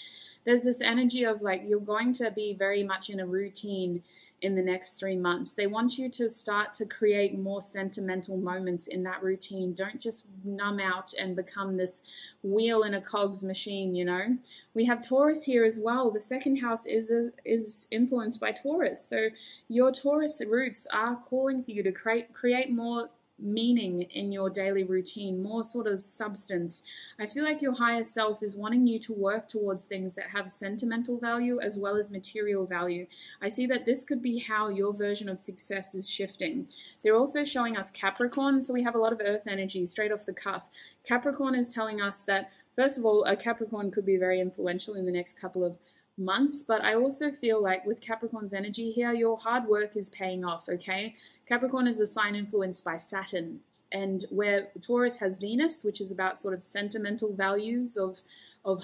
There's this energy of like you're going to be very much in a routine in the next 3 months. They want you to start to create more sentimental moments in that routine. Don't just numb out and become this wheel in a cogs machine, you know. We have Taurus here as well. The second house is influenced by Taurus. So your Taurus roots are calling for you to create more meaning in your daily routine, more sort of substance. I feel like your higher self is wanting you to work towards things that have sentimental value as well as material value. I see that this could be how your version of success is shifting. They're also showing us Capricorn, so we have a lot of earth energy straight off the cuff. Capricorn is telling us that, first of all, a Capricorn could be very influential in the next couple of months, but I also feel like with Capricorn's energy here, your hard work is paying off, okay? Capricorn is a sign influenced by Saturn, and where Taurus has Venus, which is about sort of sentimental values of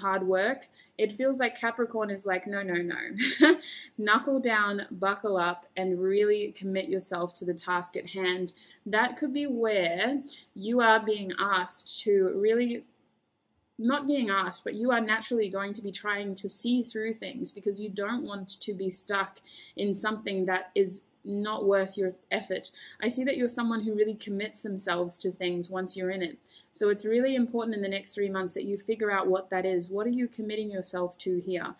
hard work, it feels like Capricorn is like, no. Knuckle down, buckle up, and really commit yourself to the task at hand. That could be where you are being asked to really, not being asked, but you are naturally going to be trying to see through things because you don't want to be stuck in something that is not worth your effort. I see that you're someone who really commits themselves to things once you're in it. So it's really important in the next 3 months that you figure out what that is. What are you committing yourself to here?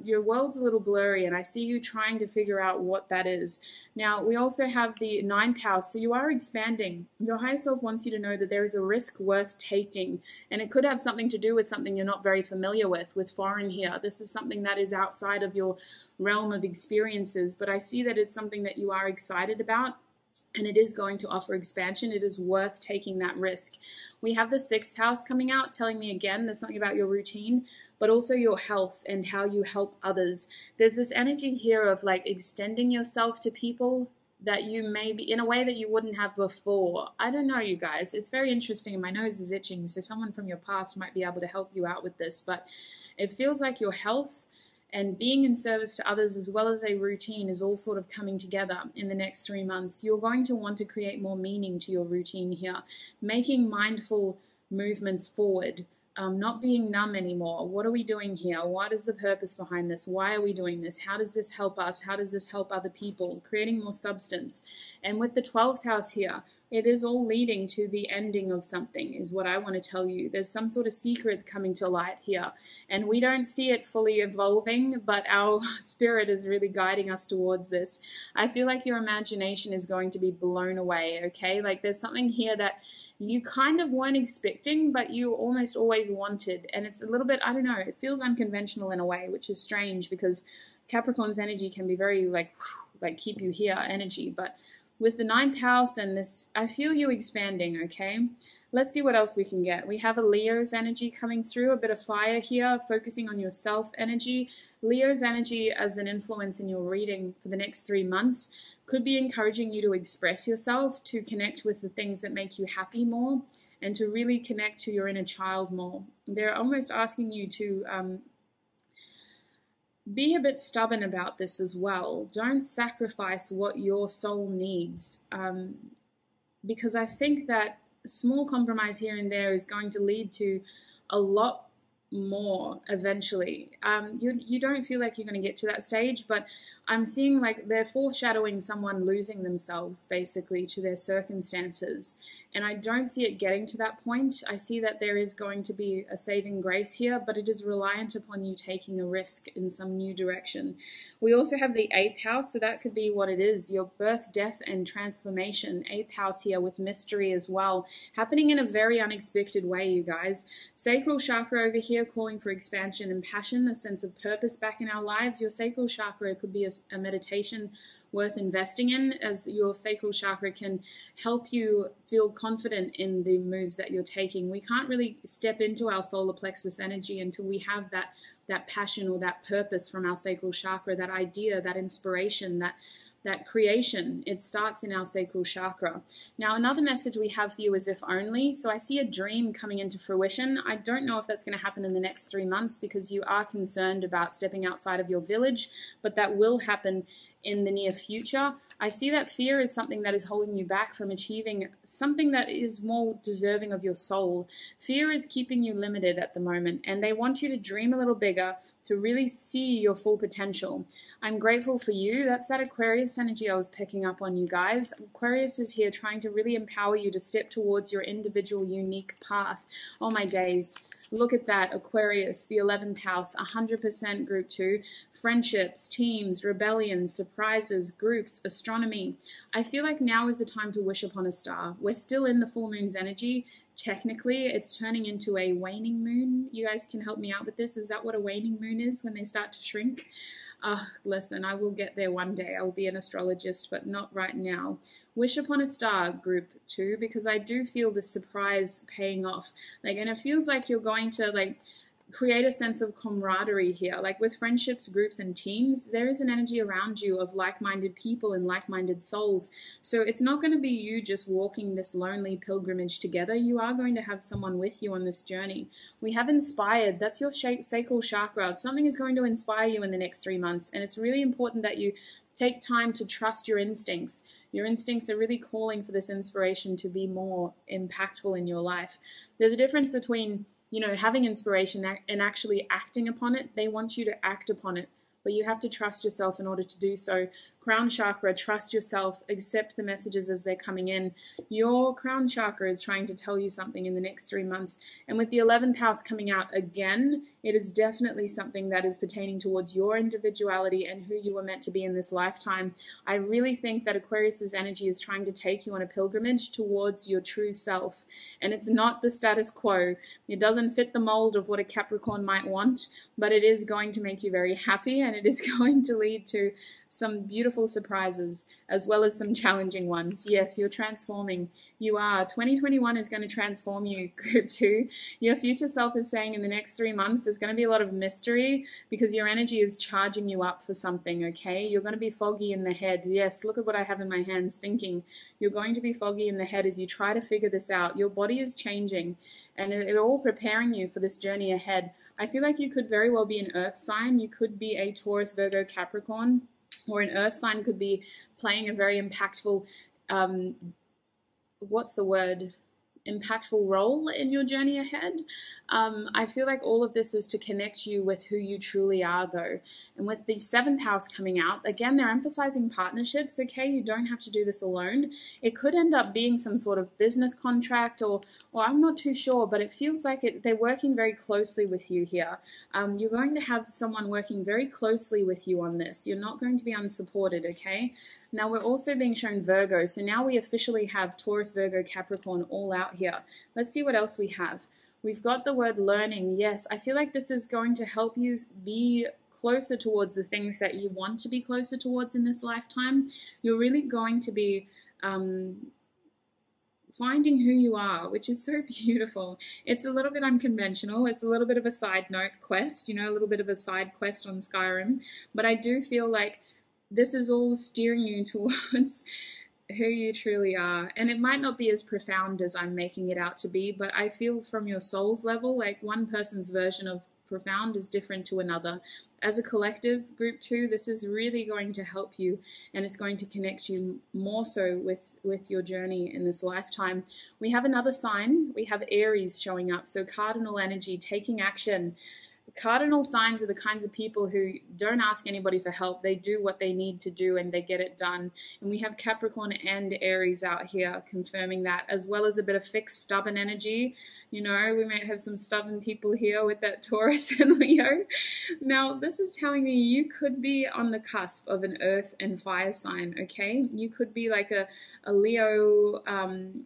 Your world's a little blurry, and I see you trying to figure out what that is. Now, we also have the 9th house, so you are expanding. Your higher self wants you to know that there is a risk worth taking, and it could have something to do with something you're not very familiar with foreign here. This is something that is outside of your realm of experiences, but I see that it's something that you are excited about, and it is going to offer expansion. It is worth taking that risk. We have the 6th house coming out, telling me again there's something about your routine, but also your health and how you help others. There's this energy here of like extending yourself to people that you may be in a way that you wouldn't have before. I don't know, you guys. It's very interesting. My nose is itching, so someone from your past might be able to help you out with this, but it feels like your health and being in service to others as well as a routine is all sort of coming together in the next 3 months. You're going to want to create more meaning to your routine here, making mindful movements forward not being numb anymore. What are we doing here? What is the purpose behind this? Why are we doing this? How does this help us? How does this help other people? Creating more substance. And with the 12th house here, it is all leading to the ending of something, is what I want to tell you. There's some sort of secret coming to light here, and we don't see it fully evolving, but our spirit is really guiding us towards this. I feel like your imagination is going to be blown away, okay? Like there's something here that you kind of weren't expecting, but you almost always wanted. And it's a little bit, I don't know, it feels unconventional in a way, which is strange because Capricorn's energy can be very like keep you here energy. But with the 9th house and this, I feel you expanding, okay? Let's see what else we can get. We have a Leo's energy coming through, a bit of fire here, focusing on yourself energy. Leo's energy as an influence in your reading for the next 3 months could be encouraging you to express yourself, to connect with the things that make you happy more, and to really connect to your inner child more. They're almost asking you to be a bit stubborn about this as well. Don't sacrifice what your soul needs, because I think that a small compromise here and there is going to lead to a lot more eventually. You don't feel like you're going to get to that stage, but I'm seeing like they're foreshadowing someone losing themselves basically to their circumstances, and I don't see it getting to that point. I see that there is going to be a saving grace here, but it is reliant upon you taking a risk in some new direction. We also have the 8th house, so that could be what it is, your birth, death, and transformation. 8th house here with mystery as well, happening in a very unexpected way, you guys. Sacral chakra over here calling for expansion and passion, a sense of purpose back in our lives. Your sacral chakra could be a meditation worth investing in, as your sacral chakra can help you feel confident in the moves that you're taking. We can't really step into our solar plexus energy until we have that passion or that purpose from our sacral chakra, that idea, that inspiration, that creation. It starts in our sacral chakra. Now, another message we have for you is if only. So I see a dream coming into fruition. I don't know if that's going to happen in the next 3 months because you are concerned about stepping outside of your village, but that will happen in the near future. I see that fear is something that is holding you back from achieving something that is more deserving of your soul. Fear is keeping you limited at the moment, and they want you to dream a little bigger, to really see your full potential. I'm grateful for you. That's that Aquarius energy I was picking up on, you guys. Aquarius is here trying to really empower you to step towards your individual unique path. Oh my days. Look at that, Aquarius, the 11th house, 100% group 2, friendships, teams, rebellion, surprises, groups, astronomy. I feel like now is the time to wish upon a star. We're still in the full moon's energy. Technically, it's turning into a waning moon. You guys can help me out with this. Is that what a waning moon is when they start to shrink? Listen, I will get there one day. I will be an astrologist, but not right now. Wish upon a star, group 2, because I do feel the surprise paying off. And it feels like you're going to create a sense of camaraderie here. Like with friendships, groups, and teams, there is an energy around you of like-minded people and like-minded souls. So it's not going to be you just walking this lonely pilgrimage together. You are going to have someone with you on this journey. We have inspired. That's your sacral chakra. Something is going to inspire you in the next 3 months, and it's really important that you take time to trust your instincts. Your instincts are really calling for this inspiration to be more impactful in your life. There's a difference between having inspiration and actually acting upon it. They want you to act upon it, but you have to trust yourself in order to do so. Crown chakra, trust yourself, accept the messages as they're coming in. Your crown chakra is trying to tell you something in the next 3 months. And with the 11th house coming out again, it is definitely something that is pertaining towards your individuality and who you were meant to be in this lifetime. I really think that Aquarius's energy is trying to take you on a pilgrimage towards your true self. And it's not the status quo. It doesn't fit the mold of what a Capricorn might want, but it is going to make you very happy, and it is going to lead to some beautiful surprises as well as some challenging ones. Yes, you're transforming. You are. 2021 is going to transform you, group 2. Your future self is saying in the next 3 months there's going to be a lot of mystery because your energy is charging you up for something, okay? You're going to be foggy in the head. Yes, look at what I have in my hands, thinking. You're going to be foggy in the head as you try to figure this out. Your body is changing, and it's all preparing you for this journey ahead. I feel like you could very well be an earth sign. You could be a Taurus, Virgo, Capricorn, or an earth sign could be playing a very impactful, what's the word? impactful role in your journey ahead. I feel like all of this is to connect you with who you truly are, though. And with the 7th house coming out, again, they're emphasizing partnerships, okay? You don't have to do this alone. It could end up being some sort of business contract, or I'm not too sure, but it feels like they're working very closely with you here. You're going to have someone working very closely with you on this. You're not going to be unsupported, okay? Now, we're also being shown Virgo, so now we officially have Taurus, Virgo, Capricorn all out here. Let's see what else we have. We've got the word learning. Yes, I feel like this is going to help you be closer towards the things that you want to be closer towards in this lifetime. You're really going to be finding who you are, which is so beautiful. It's a little bit unconventional. It's a little bit of a side note quest, you know, a little bit of a side quest on Skyrim. But I do feel like this is all steering you towards who you truly are. And it might not be as profound as I'm making it out to be, but I feel from your soul's level, like one person's version of profound is different to another. As a collective, group 2, this is really going to help you, and it's going to connect you more so with your journey in this lifetime. We have another sign. We have Aries showing up. So cardinal energy, taking action. Cardinal signs are the kinds of people who don't ask anybody for help. They do what they need to do and they get it done. And we have Capricorn and Aries out here confirming that, as well as a bit of fixed, stubborn energy. You know, we might have some stubborn people here with that Taurus and Leo. Now, this is telling me you could be on the cusp of an earth and fire sign, okay? You could be like a Leo, an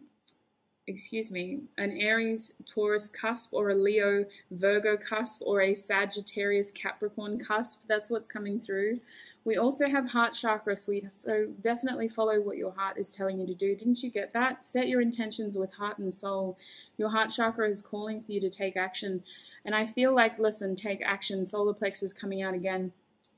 Aries Taurus cusp, or a Leo Virgo cusp, or a Sagittarius Capricorn cusp. That's what's coming through. We also have heart chakra, sweetheart, so definitely follow what your heart is telling you to do. Didn't you get that? Set your intentions with heart and soul. Your heart chakra is calling for you to take action. And I feel like, listen, take action. Solar plexus coming out again.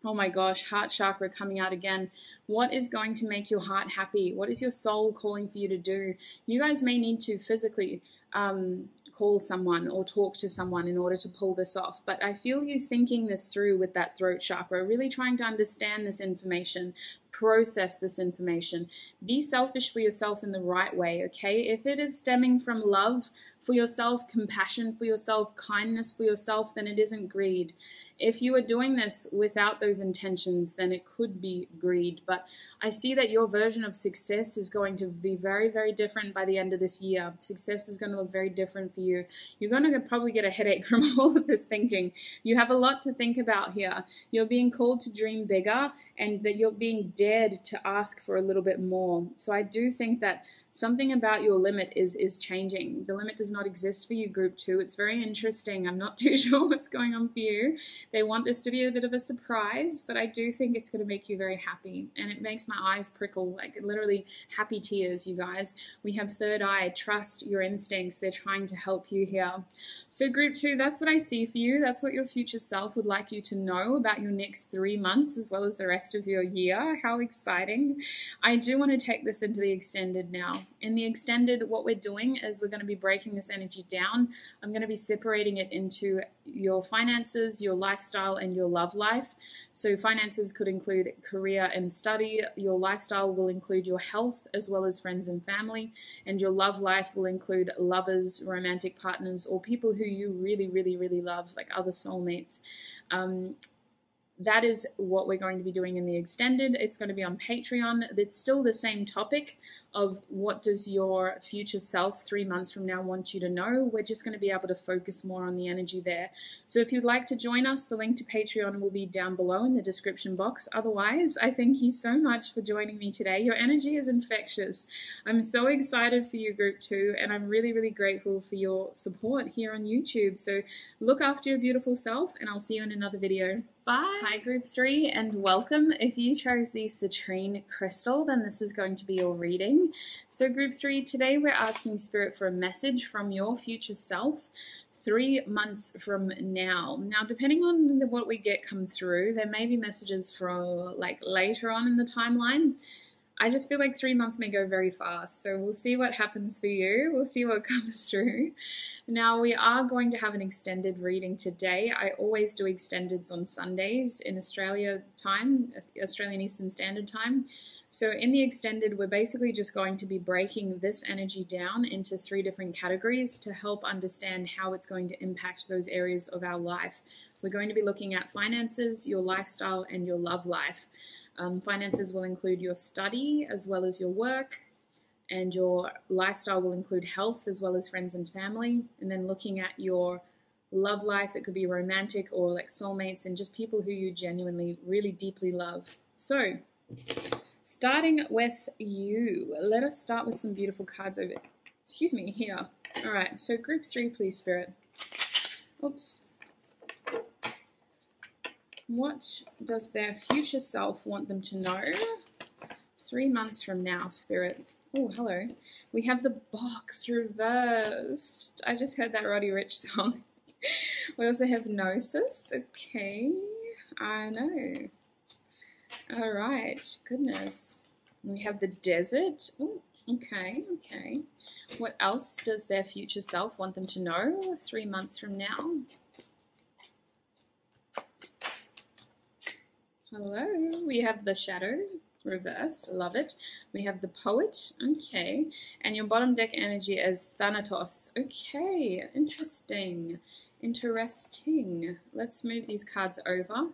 Oh my gosh, heart chakra coming out again. What is going to make your heart happy? What is your soul calling for you to do? You guys may need to physically call someone or talk to someone in order to pull this off. But I feel you thinking this through with that throat chakra, really trying to understand this information, process this information. Be selfish for yourself in the right way, okay? If it is stemming from love for yourself, compassion for yourself, kindness for yourself, then it isn't greed. If you are doing this without those intentions, then it could be greed. But I see that your version of success is going to be very, very different by the end of this year. Success is going to look very different for you. You're going to probably get a headache from all of this thinking. You have a lot to think about here. You're being called to dream bigger, and that you're being dared to ask for a little bit more. So I do think that something about your limit is changing. The limit does not exist for you, group 2. It's very interesting. I'm not too sure what's going on for you. They want this to be a bit of a surprise, but I do think it's going to make you very happy. And it makes my eyes prickle, like literally happy tears, you guys. We have third eye, trust your instincts. They're trying to help you here. So group 2, that's what I see for you. That's what your future self would like you to know about your next 3 months, as well as the rest of your year. How exciting. I do want to take this into the extended now. In the extended, what we're doing is we're going to be breaking this energy down. I'm going to be separating it into your finances, your lifestyle, and your love life. So finances could include career and study. Your lifestyle will include your health, as well as friends and family. And your love life will include lovers, romantic partners, or people who you really, really, really love, like other soulmates. That is what we're going to be doing in the extended. It's going to be on Patreon. It's still the same topic of what does your future self 3 months from now want you to know. We're just going to be able to focus more on the energy there. So if you'd like to join us, the link to Patreon will be down below in the description box. Otherwise, I thank you so much for joining me today. Your energy is infectious. I'm so excited for you, group 2, and I'm really, really grateful for your support here on YouTube. So look after your beautiful self, and I'll see you in another video. Bye. Hi, group 3, and welcome. If you chose the citrine crystal, then this is going to be your reading. So group 3, today we're asking Spirit for a message from your future self 3 months from now. Now, depending on what we get come through, there may be messages for like later on in the timeline. I just feel like 3 months may go very fast. So we'll see what happens for you. We'll see what comes through. Now we are going to have an extended reading today. I always do extendeds on Sundays in Australia time, Australian Eastern Standard Time. So in the extended, we're basically just going to be breaking this energy down into 3 different categories to help understand how it's going to impact those areas of our life. We're going to be looking at finances, your lifestyle, and your love life. Finances will include your study as well as your work, and your lifestyle will include health as well as friends and family. And then looking at your love life, it could be romantic or like soulmates and just people who you genuinely, really deeply love. So, starting with you, let us start with some beautiful cards over, here. All right, so group 3, please, Spirit. Oops. What does their future self want them to know 3 months from now, Spirit? Oh, hello. We have the box reversed. I just heard that Roddy Ricch song. We also have Gnosis. Okay, I know. All right, goodness. We have the desert. Oh, okay. What else does their future self want them to know 3 months from now? Hello, we have the shadow reversed, love it. We have the poet, okay. And your bottom deck energy is Thanatos. Okay, interesting. Let's move these cards over.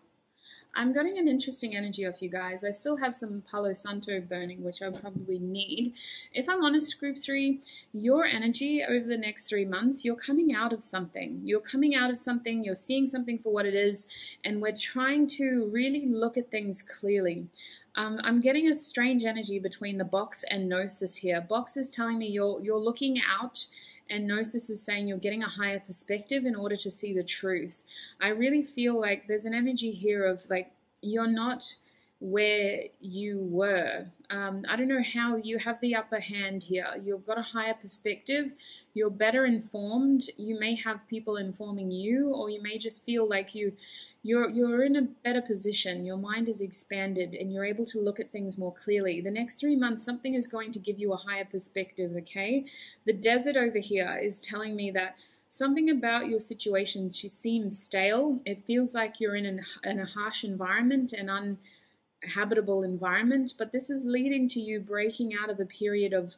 I'm getting an interesting energy off you guys. I still have some Palo Santo burning, which I probably need. If I'm honest, group 3, your energy over the next 3 months, you're coming out of something. You're seeing something for what it is, and we're trying to really look at things clearly. I'm getting a strange energy between the box and Gnosis here. Box is telling me you're looking out, and Gnosis is saying you're getting a higher perspective in order to see the truth. I really feel like there's an energy here of like you're not where you were. I don't know how you have the upper hand here. You've got a higher perspective. You're better informed. You may have people informing you, or you may just feel like you're in a better position. Your mind is expanded and you're able to look at things more clearly. The next 3 months, something is going to give you a higher perspective, okay? The desert over here is telling me that something about your situation seems stale. It feels like you're in a harsh environment, an uninhabitable environment, but this is leading to you breaking out of a period of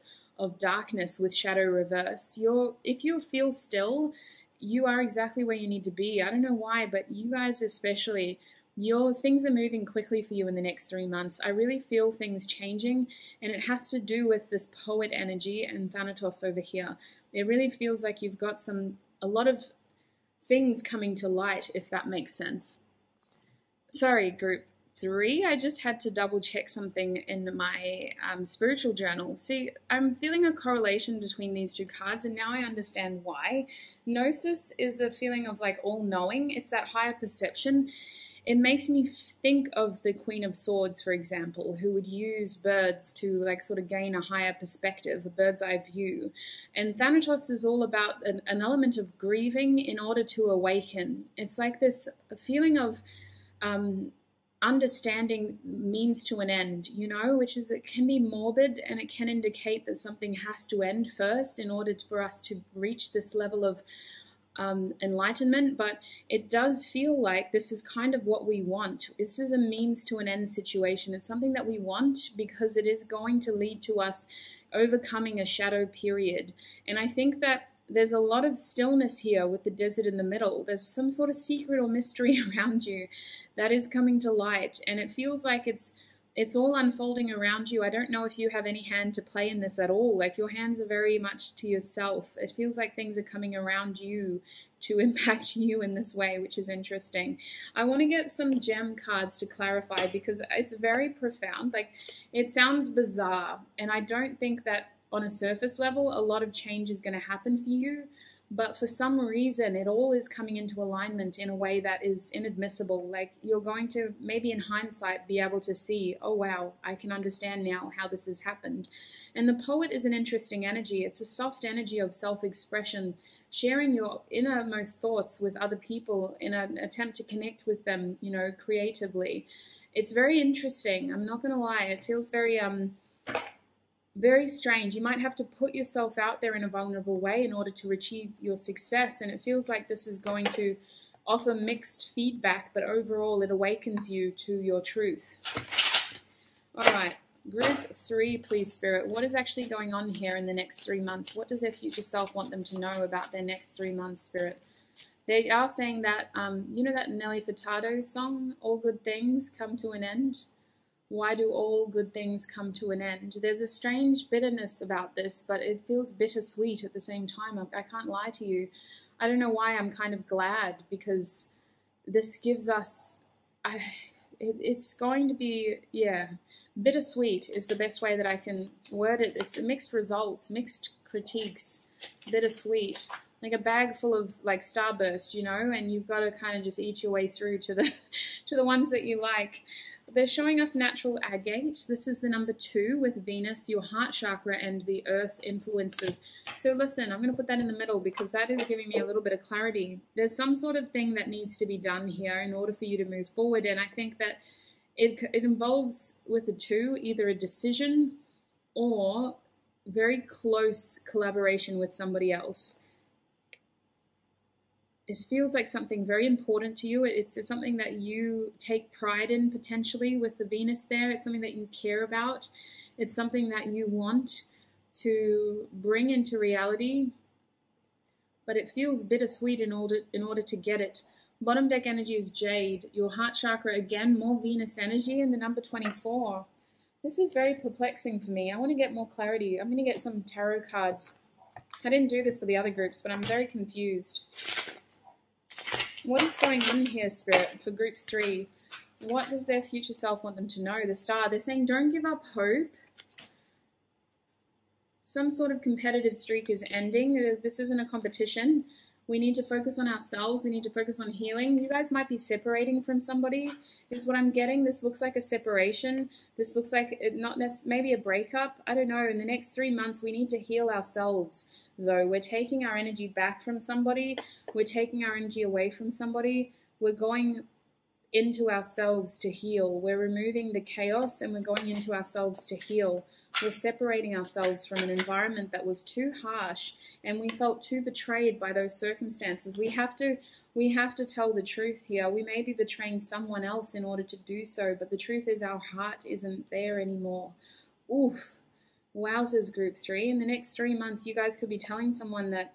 darkness with shadow reverse. If you feel still, you are exactly where you need to be. I don't know why, but you guys especially, things are moving quickly for you in the next 3 months. I really feel things changing, and it has to do with this poet energy and Thanatos over here. It really feels like you've got a lot of things coming to light, if that makes sense. Sorry, group 3, I just had to double check something in my spiritual journal. See, I'm feeling a correlation between these 2 cards, and now I understand why. Gnosis is a feeling of like all-knowing. It's that higher perception. It makes me think of the Queen of Swords, for example, who would use birds to like sort of gain a higher perspective, a bird's eye view. And Thanatos is all about an element of grieving in order to awaken. It's like this feeling of understanding means to an end, which is, it can be morbid and it can indicate that something has to end first in order for us to reach this level of enlightenment. But it does feel like this is kind of what we want. This is a means to an end situation. It's something that we want because it is going to lead to us overcoming a shadow period. And I think that there's a lot of stillness here with the desert in the middle. There's some sort of secret or mystery around you that is coming to light, and it feels like it's all unfolding around you. I don't know if you have any hand to play in this at all. Like, your hands are very much to yourself. It feels like things are coming around you to impact you in this way, which is interesting. I want to get some gem cards to clarify because it's very profound. Like, it sounds bizarre, and I don't think that on a surface level, a lot of change is going to happen for you, but for some reason, it all is coming into alignment in a way that is inadmissible. Like, you're going to, maybe in hindsight, be able to see, oh wow, I can understand now how this has happened. And the poet is an interesting energy. It's a soft energy of self-expression, sharing your innermost thoughts with other people in an attempt to connect with them, creatively. It's very interesting. I'm not going to lie. It feels very, Very strange. You might have to put yourself out there in a vulnerable way in order to achieve your success. And it feels like this is going to offer mixed feedback, but overall it awakens you to your truth. All right. Group 3, please, Spirit. What is actually going on here in the next 3 months? What does their future self want them to know about their next 3 months, Spirit? They are saying that, you know that Nelly Furtado song, All Good Things Come to an End? Why do all good things come to an end? There's a strange bitterness about this, but it feels bittersweet at the same time. I can't lie to you. I don't know why I'm kind of glad, because this gives us, it's going to be, yeah, bittersweet is the best way that I can word it. It's mixed results, mixed critiques, bittersweet. Like a bag full of like Starburst, you know, and you've got to kind of just eat your way through to the ones that you like. They're showing us natural agate. This is the number 2 with Venus, your heart chakra, and the earth influences. So listen, I'm going to put that in the middle because that is giving me a little bit of clarity. There's some sort of thing that needs to be done here in order for you to move forward. And I think that it involves with the 2, either a decision or very close collaboration with somebody else. This feels like something very important to you. It's something that you take pride in potentially with the Venus there. It's something that you care about. It's something that you want to bring into reality. But it feels bittersweet in order to get it. Bottom deck energy is Jade. Your heart chakra, again, more Venus energy, and the number 24. This is very perplexing for me. I want to get more clarity. I'm going to get some tarot cards. I didn't do this for the other groups, but I'm very confused. What is going on here, Spirit, for group 3? What does their future self want them to know? The Star, they're saying don't give up hope. Some sort of competitive streak is ending. This isn't a competition. We need to focus on ourselves. We need to focus on healing. You guys might be separating from somebody, is what I'm getting. This looks like a separation. This looks like maybe a breakup. I don't know. In the next 3 months, we need to heal ourselves. Though we're taking our energy back from somebody, we're taking our energy away from somebody, we're going into ourselves to heal. We're removing the chaos and we're going into ourselves to heal. We're separating ourselves from an environment that was too harsh and we felt too betrayed by those circumstances. We have to tell the truth here. We may be betraying someone else in order to do so, but the truth is our heart isn't there anymore. Oof. Wowzers, group 3. In the next 3 months, you guys could be telling someone that,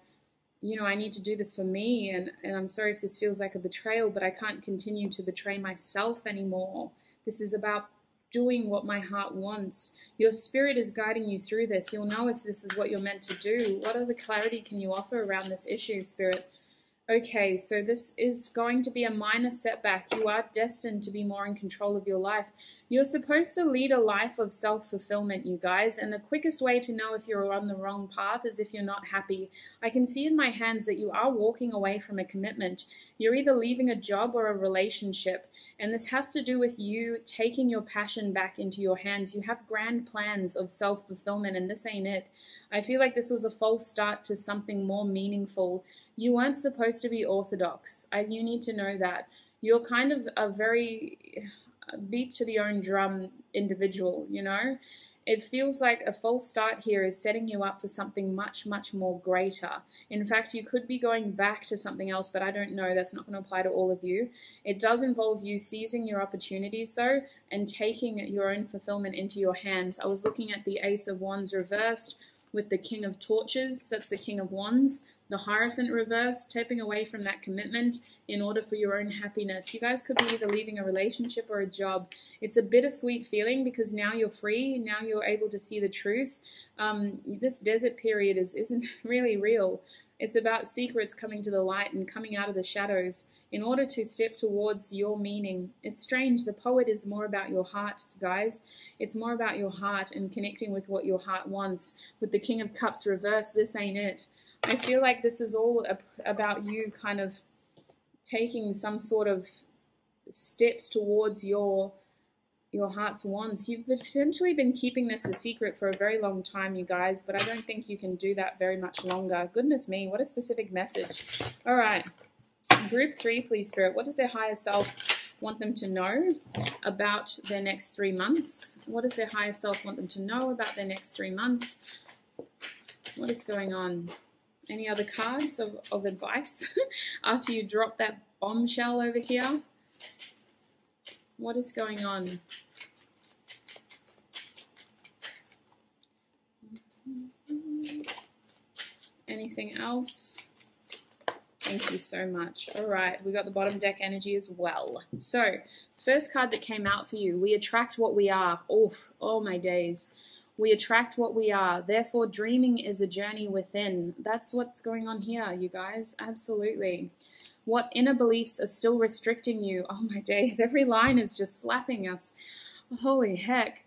you know, I need to do this for me, and I'm sorry if this feels like a betrayal, but I can't continue to betray myself anymore. This is about doing what my heart wants. Your spirit is guiding you through this. You'll know if this is what you're meant to do. What other clarity can you offer around this issue, Spirit? Okay, so this is going to be a minor setback. You are destined to be more in control of your life. You're supposed to lead a life of self-fulfillment, you guys, and the quickest way to know if you're on the wrong path is if you're not happy. I can see in my hands that you are walking away from a commitment. You're either leaving a job or a relationship, and this has to do with you taking your passion back into your hands. You have grand plans of self-fulfillment, and this ain't it. I feel like this was a false start to something more meaningful. You weren't supposed to be orthodox. You need to know that. You're kind of a very beat to the own drum individual, you know? It feels like a false start here is setting you up for something much, much more greater. In fact, you could be going back to something else, but I don't know. That's not going to apply to all of you. It does involve you seizing your opportunities, though, and taking your own fulfillment into your hands. I was looking at the Ace of Wands reversed with the King of Torches. That's the King of Wands. The Hierophant reverse, tapping away from that commitment in order for your own happiness. You guys could be either leaving a relationship or a job. It's a bittersweet feeling because now you're free. Now you're able to see the truth. This desert period isn't really real. It's about secrets coming to the light and coming out of the shadows in order to step towards your meaning. It's strange. The poet is more about your heart, guys. It's more about your heart and connecting with what your heart wants. With the King of Cups reverse, this ain't it. I feel like this is all about you kind of taking some sort of steps towards your heart's wants. You've potentially been keeping this a secret for a very long time, you guys, but I don't think you can do that very much longer. Goodness me, what a specific message. All right, group 3, please, Spirit. What does their higher self want them to know about their next 3 months? What does their higher self want them to know about their next 3 months? What is going on? Any other cards of advice after you drop that bombshell over here? What is going on? Anything else? Thank you so much. All right, we got the bottom deck energy as well. So, first card that came out for you, we attract what we are. Oof, oh my days. We attract what we are. Therefore, dreaming is a journey within. That's what's going on here, you guys. Absolutely. What inner beliefs are still restricting you? Oh my days, every line is just slapping us. Holy heck.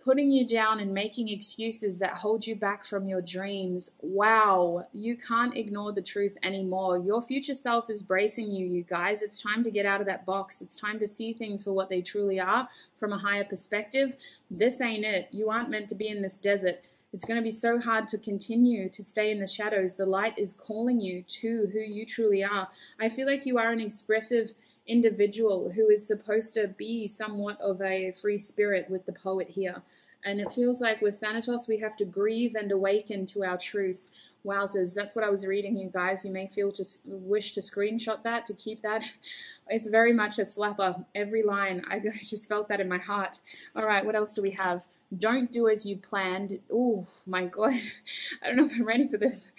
Putting you down and making excuses that hold you back from your dreams. Wow, you can't ignore the truth anymore. Your future self is bracing you, you guys. It's time to get out of that box. It's time to see things for what they truly are from a higher perspective. This ain't it. You aren't meant to be in this desert. It's going to be so hard to continue to stay in the shadows. The light is calling you to who you truly are. I feel like you are an expressive individual who is supposed to be somewhat of a free spirit with the poet here. And it feels like with Thanatos, we have to grieve and awaken to our truth. Wowzers, that's what I was reading, you guys. You may feel to wish to screenshot that, to keep that. It's very much a slapper. Every line, I just felt that in my heart. All right, what else do we have? Don't do as you planned. Oh, my God. I don't know if I'm ready for this.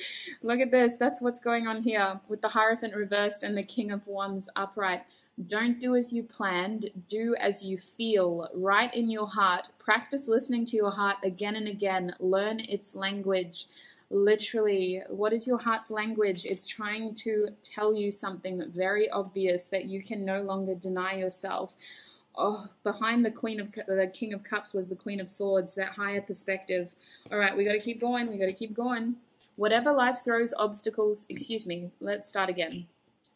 Look at this. That's what's going on here with the Hierophant reversed and the King of Wands upright. Don't do as you planned, do as you feel, right in your heart. Practice listening to your heart again and again. Learn its language. Literally, what is your heart's language? It's trying to tell you something very obvious that you can no longer deny yourself. Oh, behind the King of Cups was the Queen of Swords, that higher perspective. All right, we got to keep going. We got to keep going. Whatever life throws obstacles, let's start again.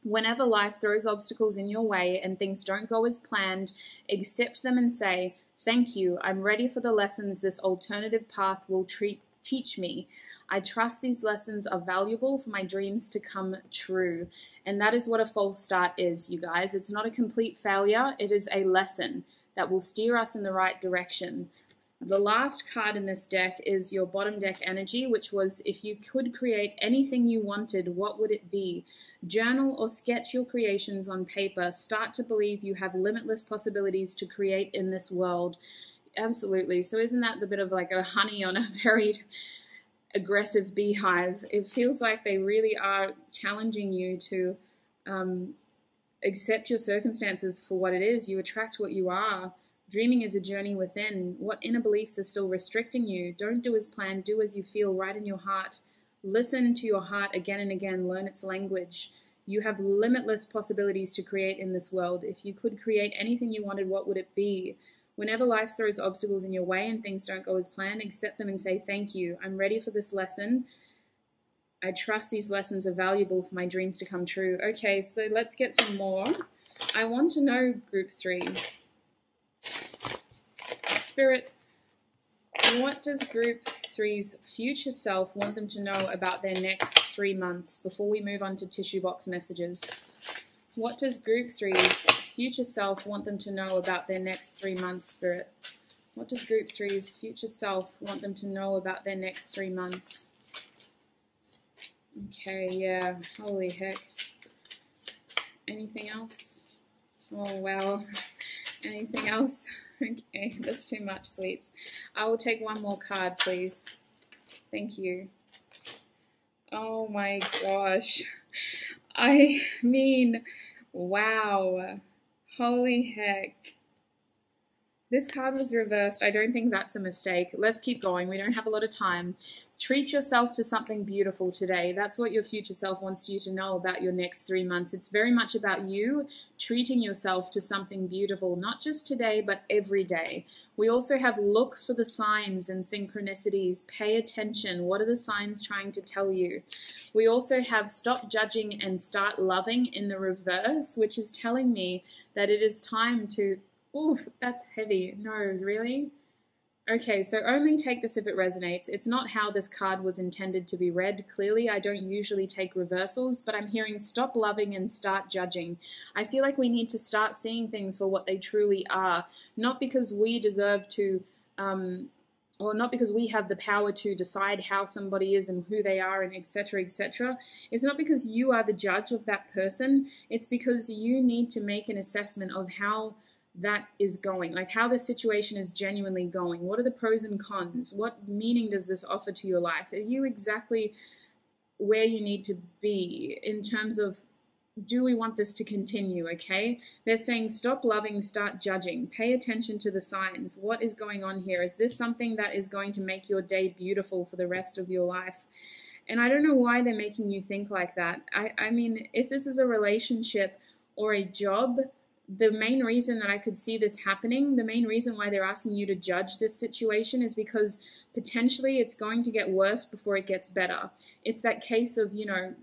Whenever life throws obstacles in your way and things don't go as planned, accept them and say, thank you, I'm ready for the lessons this alternative path will teach me. I trust these lessons are valuable for my dreams to come true. And that is what a false start is, you guys. It's not a complete failure. It is a lesson that will steer us in the right direction. The last card in this deck is your bottom deck energy, which was if you could create anything you wanted, what would it be? Journal or sketch your creations on paper. Start to believe you have limitless possibilities to create in this world. Absolutely. So isn't that the bit of like a honey on a very aggressive beehive? It feels like they really are challenging you to accept your circumstances for what it is. You attract what you are. Dreaming is a journey within. What inner beliefs are still restricting you? Don't do as planned. Do as you feel right in your heart. Listen to your heart again and again. Learn its language. You have limitless possibilities to create in this world. If you could create anything you wanted, what would it be? Whenever life throws obstacles in your way and things don't go as planned, accept them and say, thank you. I'm ready for this lesson. I trust these lessons are valuable for my dreams to come true. Okay, so let's get some more. I want to know, Group 3. Spirit, what does Group 3's future self want them to know about their next 3 months before we move on to tissue box messages? What does Group 3's future self want them to know about their next 3 months, Spirit? What does Group 3's future self want them to know about their next 3 months? Okay, yeah, holy heck. Anything else? Oh, wow. Anything else? Okay, that's too much, sweets. I will take one more card, please. Thank you. Oh my gosh. I mean, wow. Holy heck. This card was reversed. I don't think that's a mistake. Let's keep going. We don't have a lot of time. Treat yourself to something beautiful today. That's what your future self wants you to know about your next 3 months. It's very much about you treating yourself to something beautiful, not just today, but every day. We also have look for the signs and synchronicities. Pay attention. What are the signs trying to tell you? We also have stop judging and start loving in the reverse, which is telling me that it is time to... Oof, that's heavy. No, really? Okay, so only take this if it resonates. It's not how this card was intended to be read. Clearly, I don't usually take reversals, but I'm hearing stop loving and start judging. I feel like we need to start seeing things for what they truly are, not because we deserve to, or not because we have the power to decide how somebody is and who they are and etc., etc. It's not because you are the judge of that person. It's because you need to make an assessment of how that is going, like how the situation is genuinely going. What are the pros and cons? What meaning does this offer to your life? Are you exactly where you need to be in terms of, do we want this to continue? Okay, they're saying stop loving, start judging, pay attention to the signs. What is going on here? Is this something that is going to make your day beautiful for the rest of your life? And I don't know why they're making you think like that. I mean, if this is a relationship or a job, the main reason that I could see this happening, the main reason why they're asking you to judge this situation is because potentially it's going to get worse before it gets better. It's that case of, you know,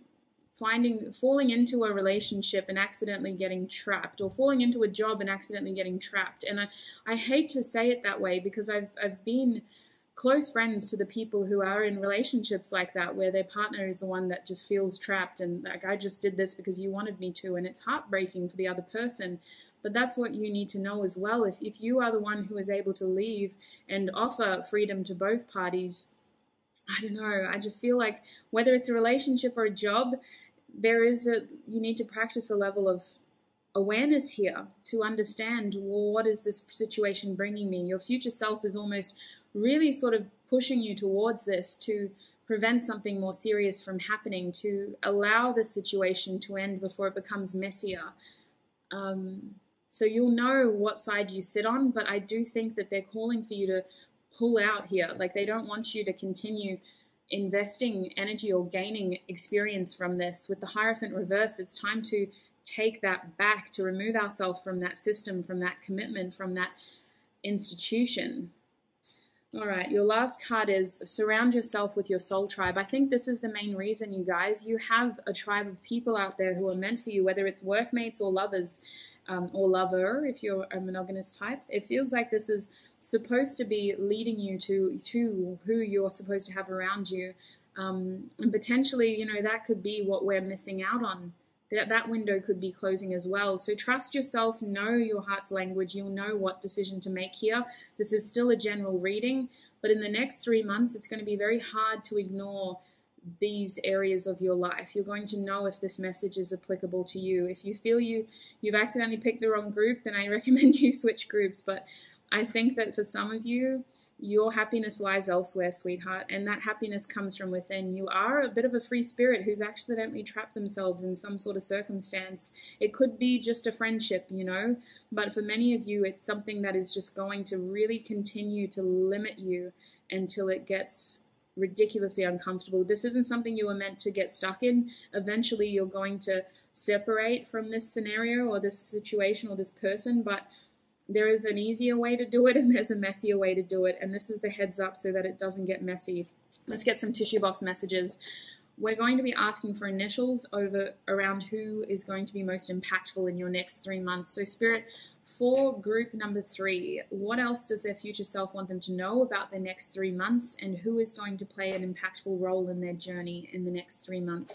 falling into a relationship and accidentally getting trapped, or falling into a job and accidentally getting trapped. And I hate to say it that way, because I've been close friends to the people who are in relationships like that, where their partner is the one that just feels trapped and like, I just did this because you wanted me to, and it's heartbreaking for the other person. But that's what you need to know as well. If you are the one who is able to leave and offer freedom to both parties, I don't know, I just feel like whether it's a relationship or a job, you need to practice a level of awareness here to understand, well, what is this situation bringing me? Your future self is almost really sort of pushing you towards this to prevent something more serious from happening, to allow the situation to end before it becomes messier. So you'll know what side you sit on, but I do think that they're calling for you to pull out here. Like, they don't want you to continue investing energy or gaining experience from this. With the Hierophant reversed, it's time to take that back, to remove ourselves from that system, from that commitment, from that institution. All right, your last card is surround yourself with your soul tribe. I think this is the main reason, you guys. You have a tribe of people out there who are meant for you, whether it's workmates or lovers, or lover if you're a monogamous type. It feels like this is supposed to be leading you to who you're supposed to have around you. And potentially, you know, that could be what we're missing out on. That window could be closing as well. So trust yourself, know your heart's language. You'll know what decision to make here. This is still a general reading, but in the next 3 months, it's going to be very hard to ignore these areas of your life. You're going to know if this message is applicable to you. If you feel you've accidentally picked the wrong group, then I recommend you switch groups. But I think that for some of you, your happiness lies elsewhere, sweetheart, and that happiness comes from within. You are a bit of a free spirit who's accidentally trapped themselves in some sort of circumstance. It could be just a friendship, you know, but for many of you, it's something that is just going to really continue to limit you until it gets ridiculously uncomfortable. This isn't something you were meant to get stuck in. Eventually, you're going to separate from this scenario or this situation or this person, but there is an easier way to do it and there's a messier way to do it, and this is the heads up so that it doesn't get messy. Let's get some tissue box messages. We're going to be asking for initials around who is going to be most impactful in your next 3 months. So Spirit, for group number 3, what else does their future self want them to know about their next 3 months, and who is going to play an impactful role in their journey in the next 3 months?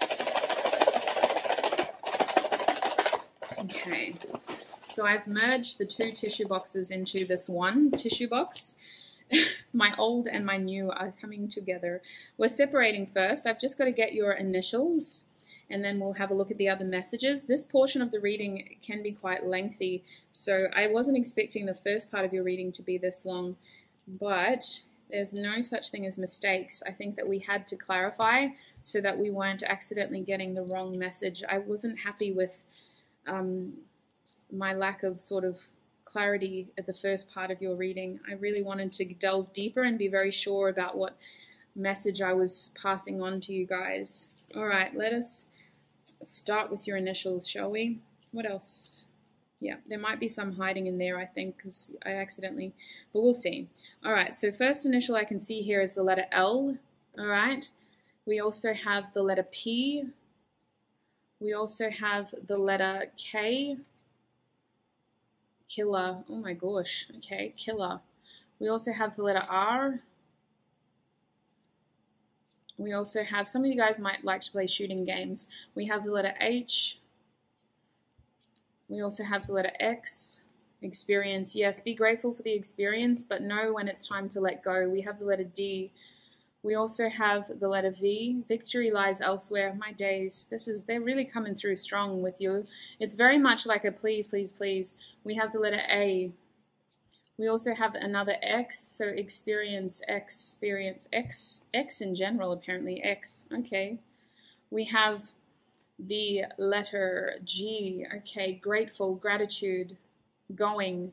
Okay. So I've merged the 2 tissue boxes into this one tissue box. My old and my new are coming together. We're separating first. I've just got to get your initials, and then we'll have a look at the other messages. This portion of the reading can be quite lengthy, so I wasn't expecting the first part of your reading to be this long, but there's no such thing as mistakes. I think that we had to clarify so that we weren't accidentally getting the wrong message. I wasn't happy with my lack of sort of clarity at the first part of your reading. I really wanted to delve deeper and be very sure about what message I was passing on to you guys. All right, let us start with your initials, shall we? What else? Yeah, there might be some hiding in there, I think, because I accidentally, but we'll see. All right, so first initial I can see here is the letter L. All right, we also have the letter P. We also have the letter K. Killer. Oh my gosh. Okay, killer. We also have the letter R. We also have, some of you guys might like to play shooting games. We have the letter H. We also have the letter X. Experience. Yes, be grateful for the experience, but know when it's time to let go. We have the letter D. We also have the letter V. Victory lies elsewhere. My days. They're really coming through strong with you. It's very much like a please, please, please. We have the letter A. We also have another X, so experience, X in general, apparently, X. Okay. We have the letter G. Okay, grateful, gratitude, going.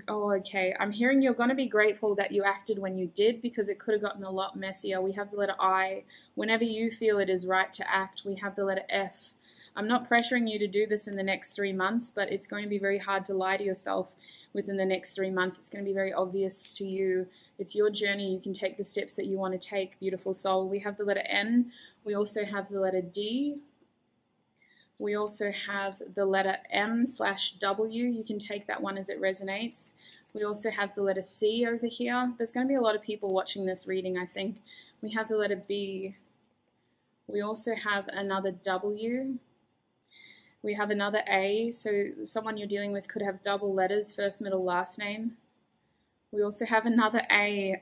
Okay. I'm hearing you're going to be grateful that you acted when you did, because it could have gotten a lot messier. We have the letter I. Whenever you feel it is right to act. We have the letter F. I'm not pressuring you to do this in the next 3 months, but it's going to be very hard to lie to yourself within the next 3 months. It's going to be very obvious to you. It's your journey. You can take the steps that you want to take, beautiful soul. We have the letter N. We also have the letter D. We also have the letter M/W. You can take that one as it resonates. We also have the letter C over here. There's going to be a lot of people watching this reading, I think. We have the letter B. We also have another W. We have another A, so someone you're dealing with could have double letters, first, middle, last name. We also have another A.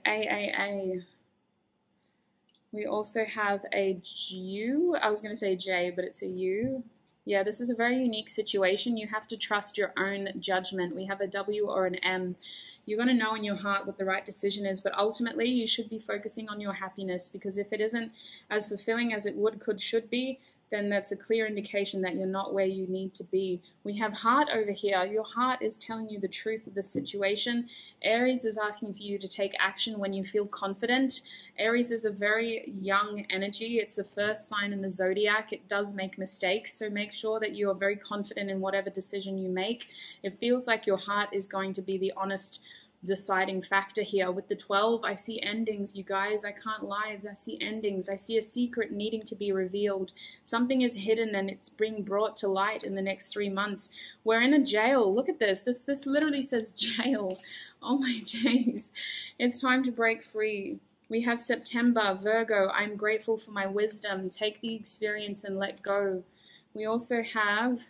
We also have a U. I was going to say J, but it's a U. Yeah, this is a very unique situation. You have to trust your own judgment. We have a W or an M. You're going to know in your heart what the right decision is, but ultimately you should be focusing on your happiness, because if it isn't as fulfilling as it would, could, should be, then that's a clear indication that you're not where you need to be. We have heart over here. Your heart is telling you the truth of the situation. Aries is asking for you to take action when you feel confident. Aries is a very young energy. It's the first sign in the zodiac. It does make mistakes, so make sure that you are very confident in whatever decision you make. It feels like your heart is going to be the honest deciding factor here. With the 12, I see endings, you guys. I can't lie. I see endings. I see a secret needing to be revealed. Something is hidden and it's being brought to light in the next 3 months. We're in a jail. Look at this. This literally says jail. Oh my days. It's time to break free. We have September, Virgo. I'm grateful for my wisdom. Take the experience and let go. We also have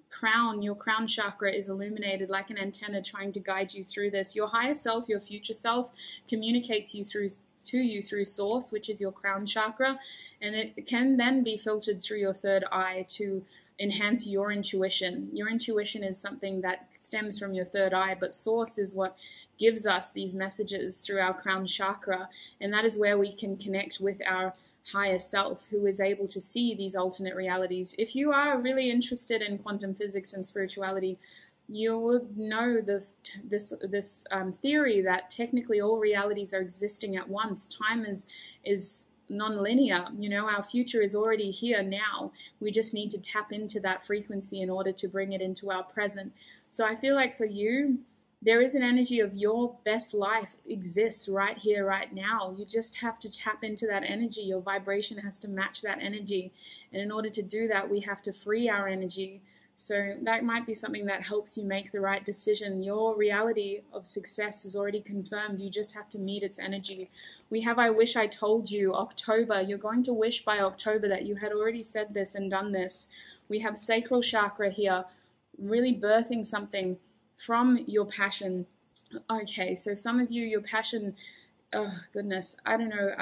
Crown. Your crown chakra is illuminated like an antenna trying to guide you through this. Your higher self, your future self, communicates you through source, which is your crown chakra, and it can then be filtered through your third eye to enhance your intuition. Your intuition is something that stems from your third eye, but source is what gives us these messages through our crown chakra, and that is where we can connect with our higher self, who is able to see these alternate realities. If you are really interested in quantum physics and spirituality, you would know this theory that technically all realities are existing at once. Time is non-linear. You know, our future is already here now. We just need to tap into that frequency in order to bring it into our present. So I feel like for you, there is an energy of your best life exists right here, right now. You just have to tap into that energy. Your vibration has to match that energy. And in order to do that, we have to free our energy. So that might be something that helps you make the right decision. Your reality of success is already confirmed. You just have to meet its energy. We have I Wish I Told You, October. You're going to wish by October that you had already said this and done this. We have sacral chakra here, really birthing something from your passion. Okay, so some of you, your passion, oh goodness, I don't know.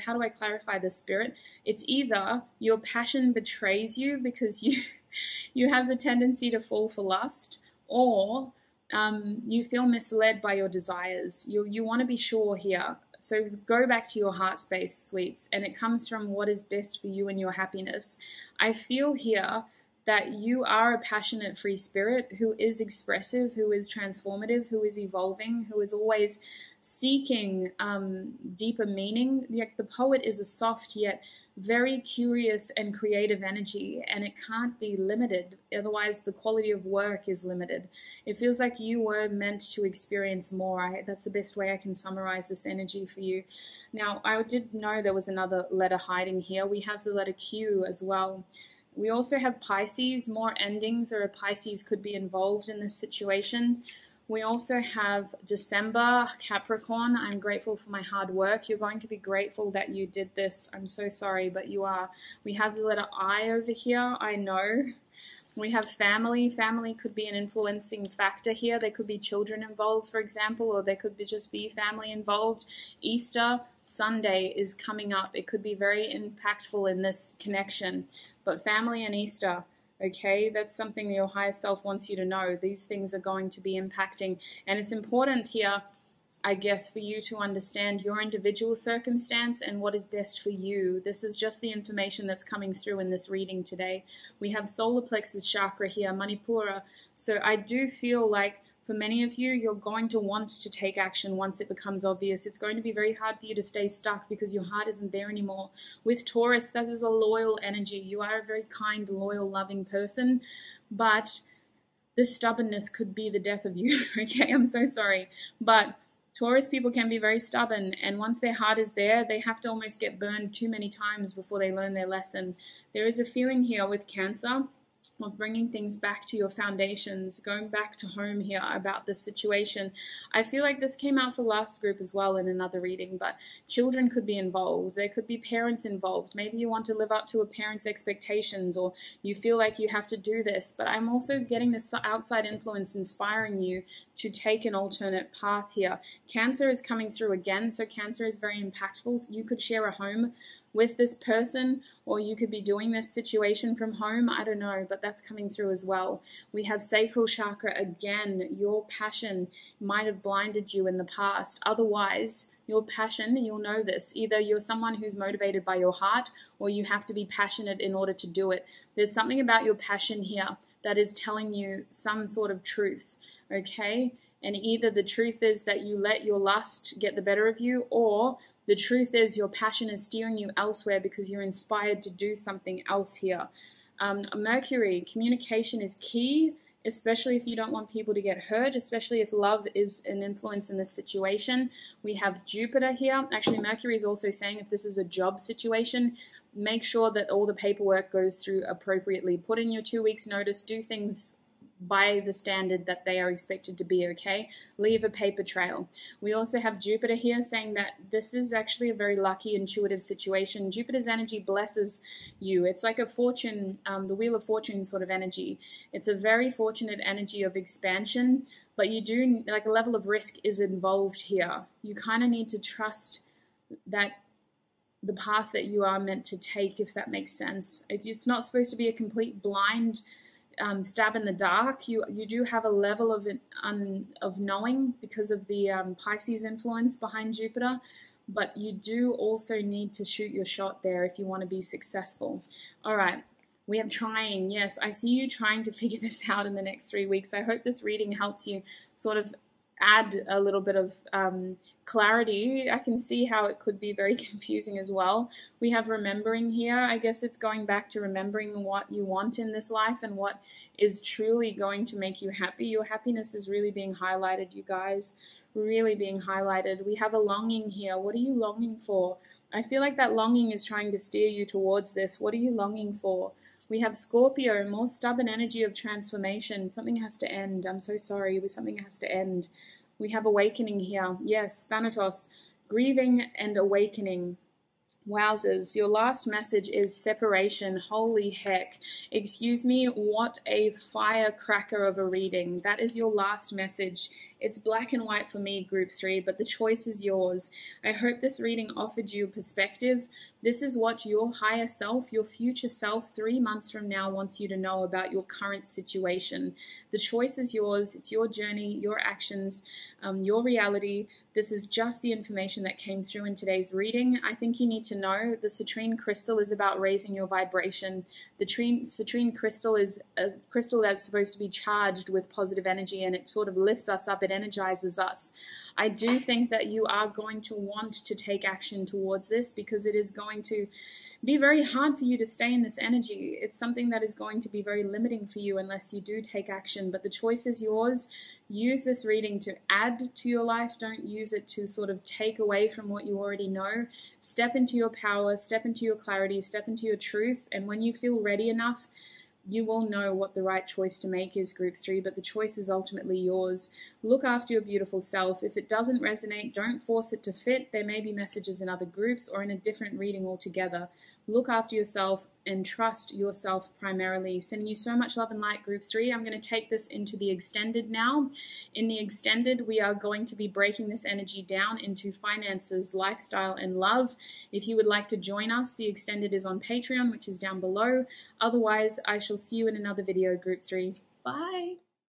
How do I clarify this, Spirit? It's either your passion betrays you because you have the tendency to fall for lust, or you feel misled by your desires. You want to be sure here. So go back to your heart space, sweets, and it comes from what is best for you and your happiness. I feel here that you are a passionate free spirit who is expressive, who is transformative, who is evolving, who is always seeking deeper meaning. Like the poet is a soft yet very curious and creative energy, and it can't be limited. Otherwise, the quality of work is limited. It feels like you were meant to experience more. That's the best way I can summarize this energy for you. Now, I did know there was another letter hiding here. We have the letter Q as well. We also have Pisces. More endings, or a Pisces could be involved in this situation. We also have December, Capricorn. I'm grateful for my hard work. You're going to be grateful that you did this. I'm so sorry, but you are. We have the letter I over here. I know. We have family. Family could be an influencing factor here. There could be children involved, for example, or there could be just be family involved. Easter Sunday is coming up. It could be very impactful in this connection. But family and Easter, okay, that's something your higher self wants you to know. These things are going to be impacting. And it's important here, I guess, for you to understand your individual circumstance and what is best for you. This is just the information that's coming through in this reading today. We have solar plexus chakra here, Manipura. So I do feel like for many of you, you're going to want to take action once it becomes obvious. It's going to be very hard for you to stay stuck because your heart isn't there anymore. With Taurus, that is a loyal energy. You are a very kind, loyal, loving person, but this stubbornness could be the death of you. Okay, I'm so sorry. But Taurus people can be very stubborn, and once their heart is there, they have to almost get burned too many times before they learn their lesson. There is a feeling here with Cancer of bringing things back to your foundations, going back to home here about this situation. I feel like this came out for last group as well in another reading, but children could be involved. There could be parents involved. Maybe you want to live up to a parent's expectations, or you feel like you have to do this, but I'm also getting this outside influence inspiring you to take an alternate path here. Cancer is coming through again, so Cancer is very impactful. You could share a home with this person, or you could be doing this situation from home. I don't know, but that's coming through as well. We have sacral chakra again. Your passion might have blinded you in the past. Otherwise, your passion, you'll know this. Either you're someone who's motivated by your heart, or you have to be passionate in order to do it. There's something about your passion here that is telling you some sort of truth, okay? And either the truth is that you let your lust get the better of you, or the truth is your passion is steering you elsewhere because you're inspired to do something else here. Mercury, communication is key, especially if you don't want people to get hurt, especially if love is an influence in this situation. We have Jupiter here. Actually, Mercury is also saying if this is a job situation, make sure that all the paperwork goes through appropriately. Put in your 2 weeks notice, do things by the standard that they are expected to be, okay? Leave a paper trail. We also have Jupiter here saying that this is actually a very lucky, intuitive situation. Jupiter's energy blesses you. It's like a fortune, the Wheel of Fortune sort of energy. It's a very fortunate energy of expansion, but you do, like, a level of risk is involved here. You kind of need to trust that the path that you are meant to take, if that makes sense. It's not supposed to be a complete blind stab in the dark. You do have a level of knowing because of the Pisces influence behind Jupiter, but you do also need to shoot your shot there if you want to be successful. All right, we have trying. Yes, I see you trying to figure this out in the next 3 weeks. I hope this reading helps you sort of add a little bit of clarity. I can see how it could be very confusing as well. We have remembering here. I guess it's going back to remembering what you want in this life and what is truly going to make you happy. Your happiness is really being highlighted, you guys, really being highlighted. We have a longing here. What are you longing for? I feel like that longing is trying to steer you towards this. What are you longing for? We have Scorpio, more stubborn energy of transformation. Something has to end. I'm so sorry, but something has to end. We have awakening here. Yes, Thanatos, grieving and awakening. Wowzers, your last message is separation. Holy heck. Excuse me, what a firecracker of a reading. That is your last message. It's black and white for me, Group 3, but the choice is yours. I hope this reading offered you perspective. This is what your higher self, your future self, 3 months from now wants you to know about your current situation. The choice is yours. It's your journey, your actions, your reality. This is just the information that came through in today's reading. I think you need to know the citrine crystal is about raising your vibration. The citrine crystal is a crystal that's supposed to be charged with positive energy, and it sort of lifts us up. It energizes us. I do think that you are going to want to take action towards this because it is going to be very hard for you to stay in this energy. It's something that is going to be very limiting for you unless you do take action, but the choice is yours. Use this reading to add to your life. Don't use it to sort of take away from what you already know. Step into your power, step into your clarity, step into your truth, and when you feel ready enough, You will know what the right choice to make is, group 3, but the choice is ultimately yours. Look after your beautiful self. If it doesn't resonate, don't force it to fit. There may be messages in other groups or in a different reading altogether. Look after yourself and trust yourself primarily. Sending you so much love and light, group 3. I'm going to take this into the extended now. In the extended, we are going to be breaking this energy down into finances, lifestyle, and love. If you would like to join us, the extended is on Patreon, which is down below. Otherwise, I shall see you in another video, group 3. Bye.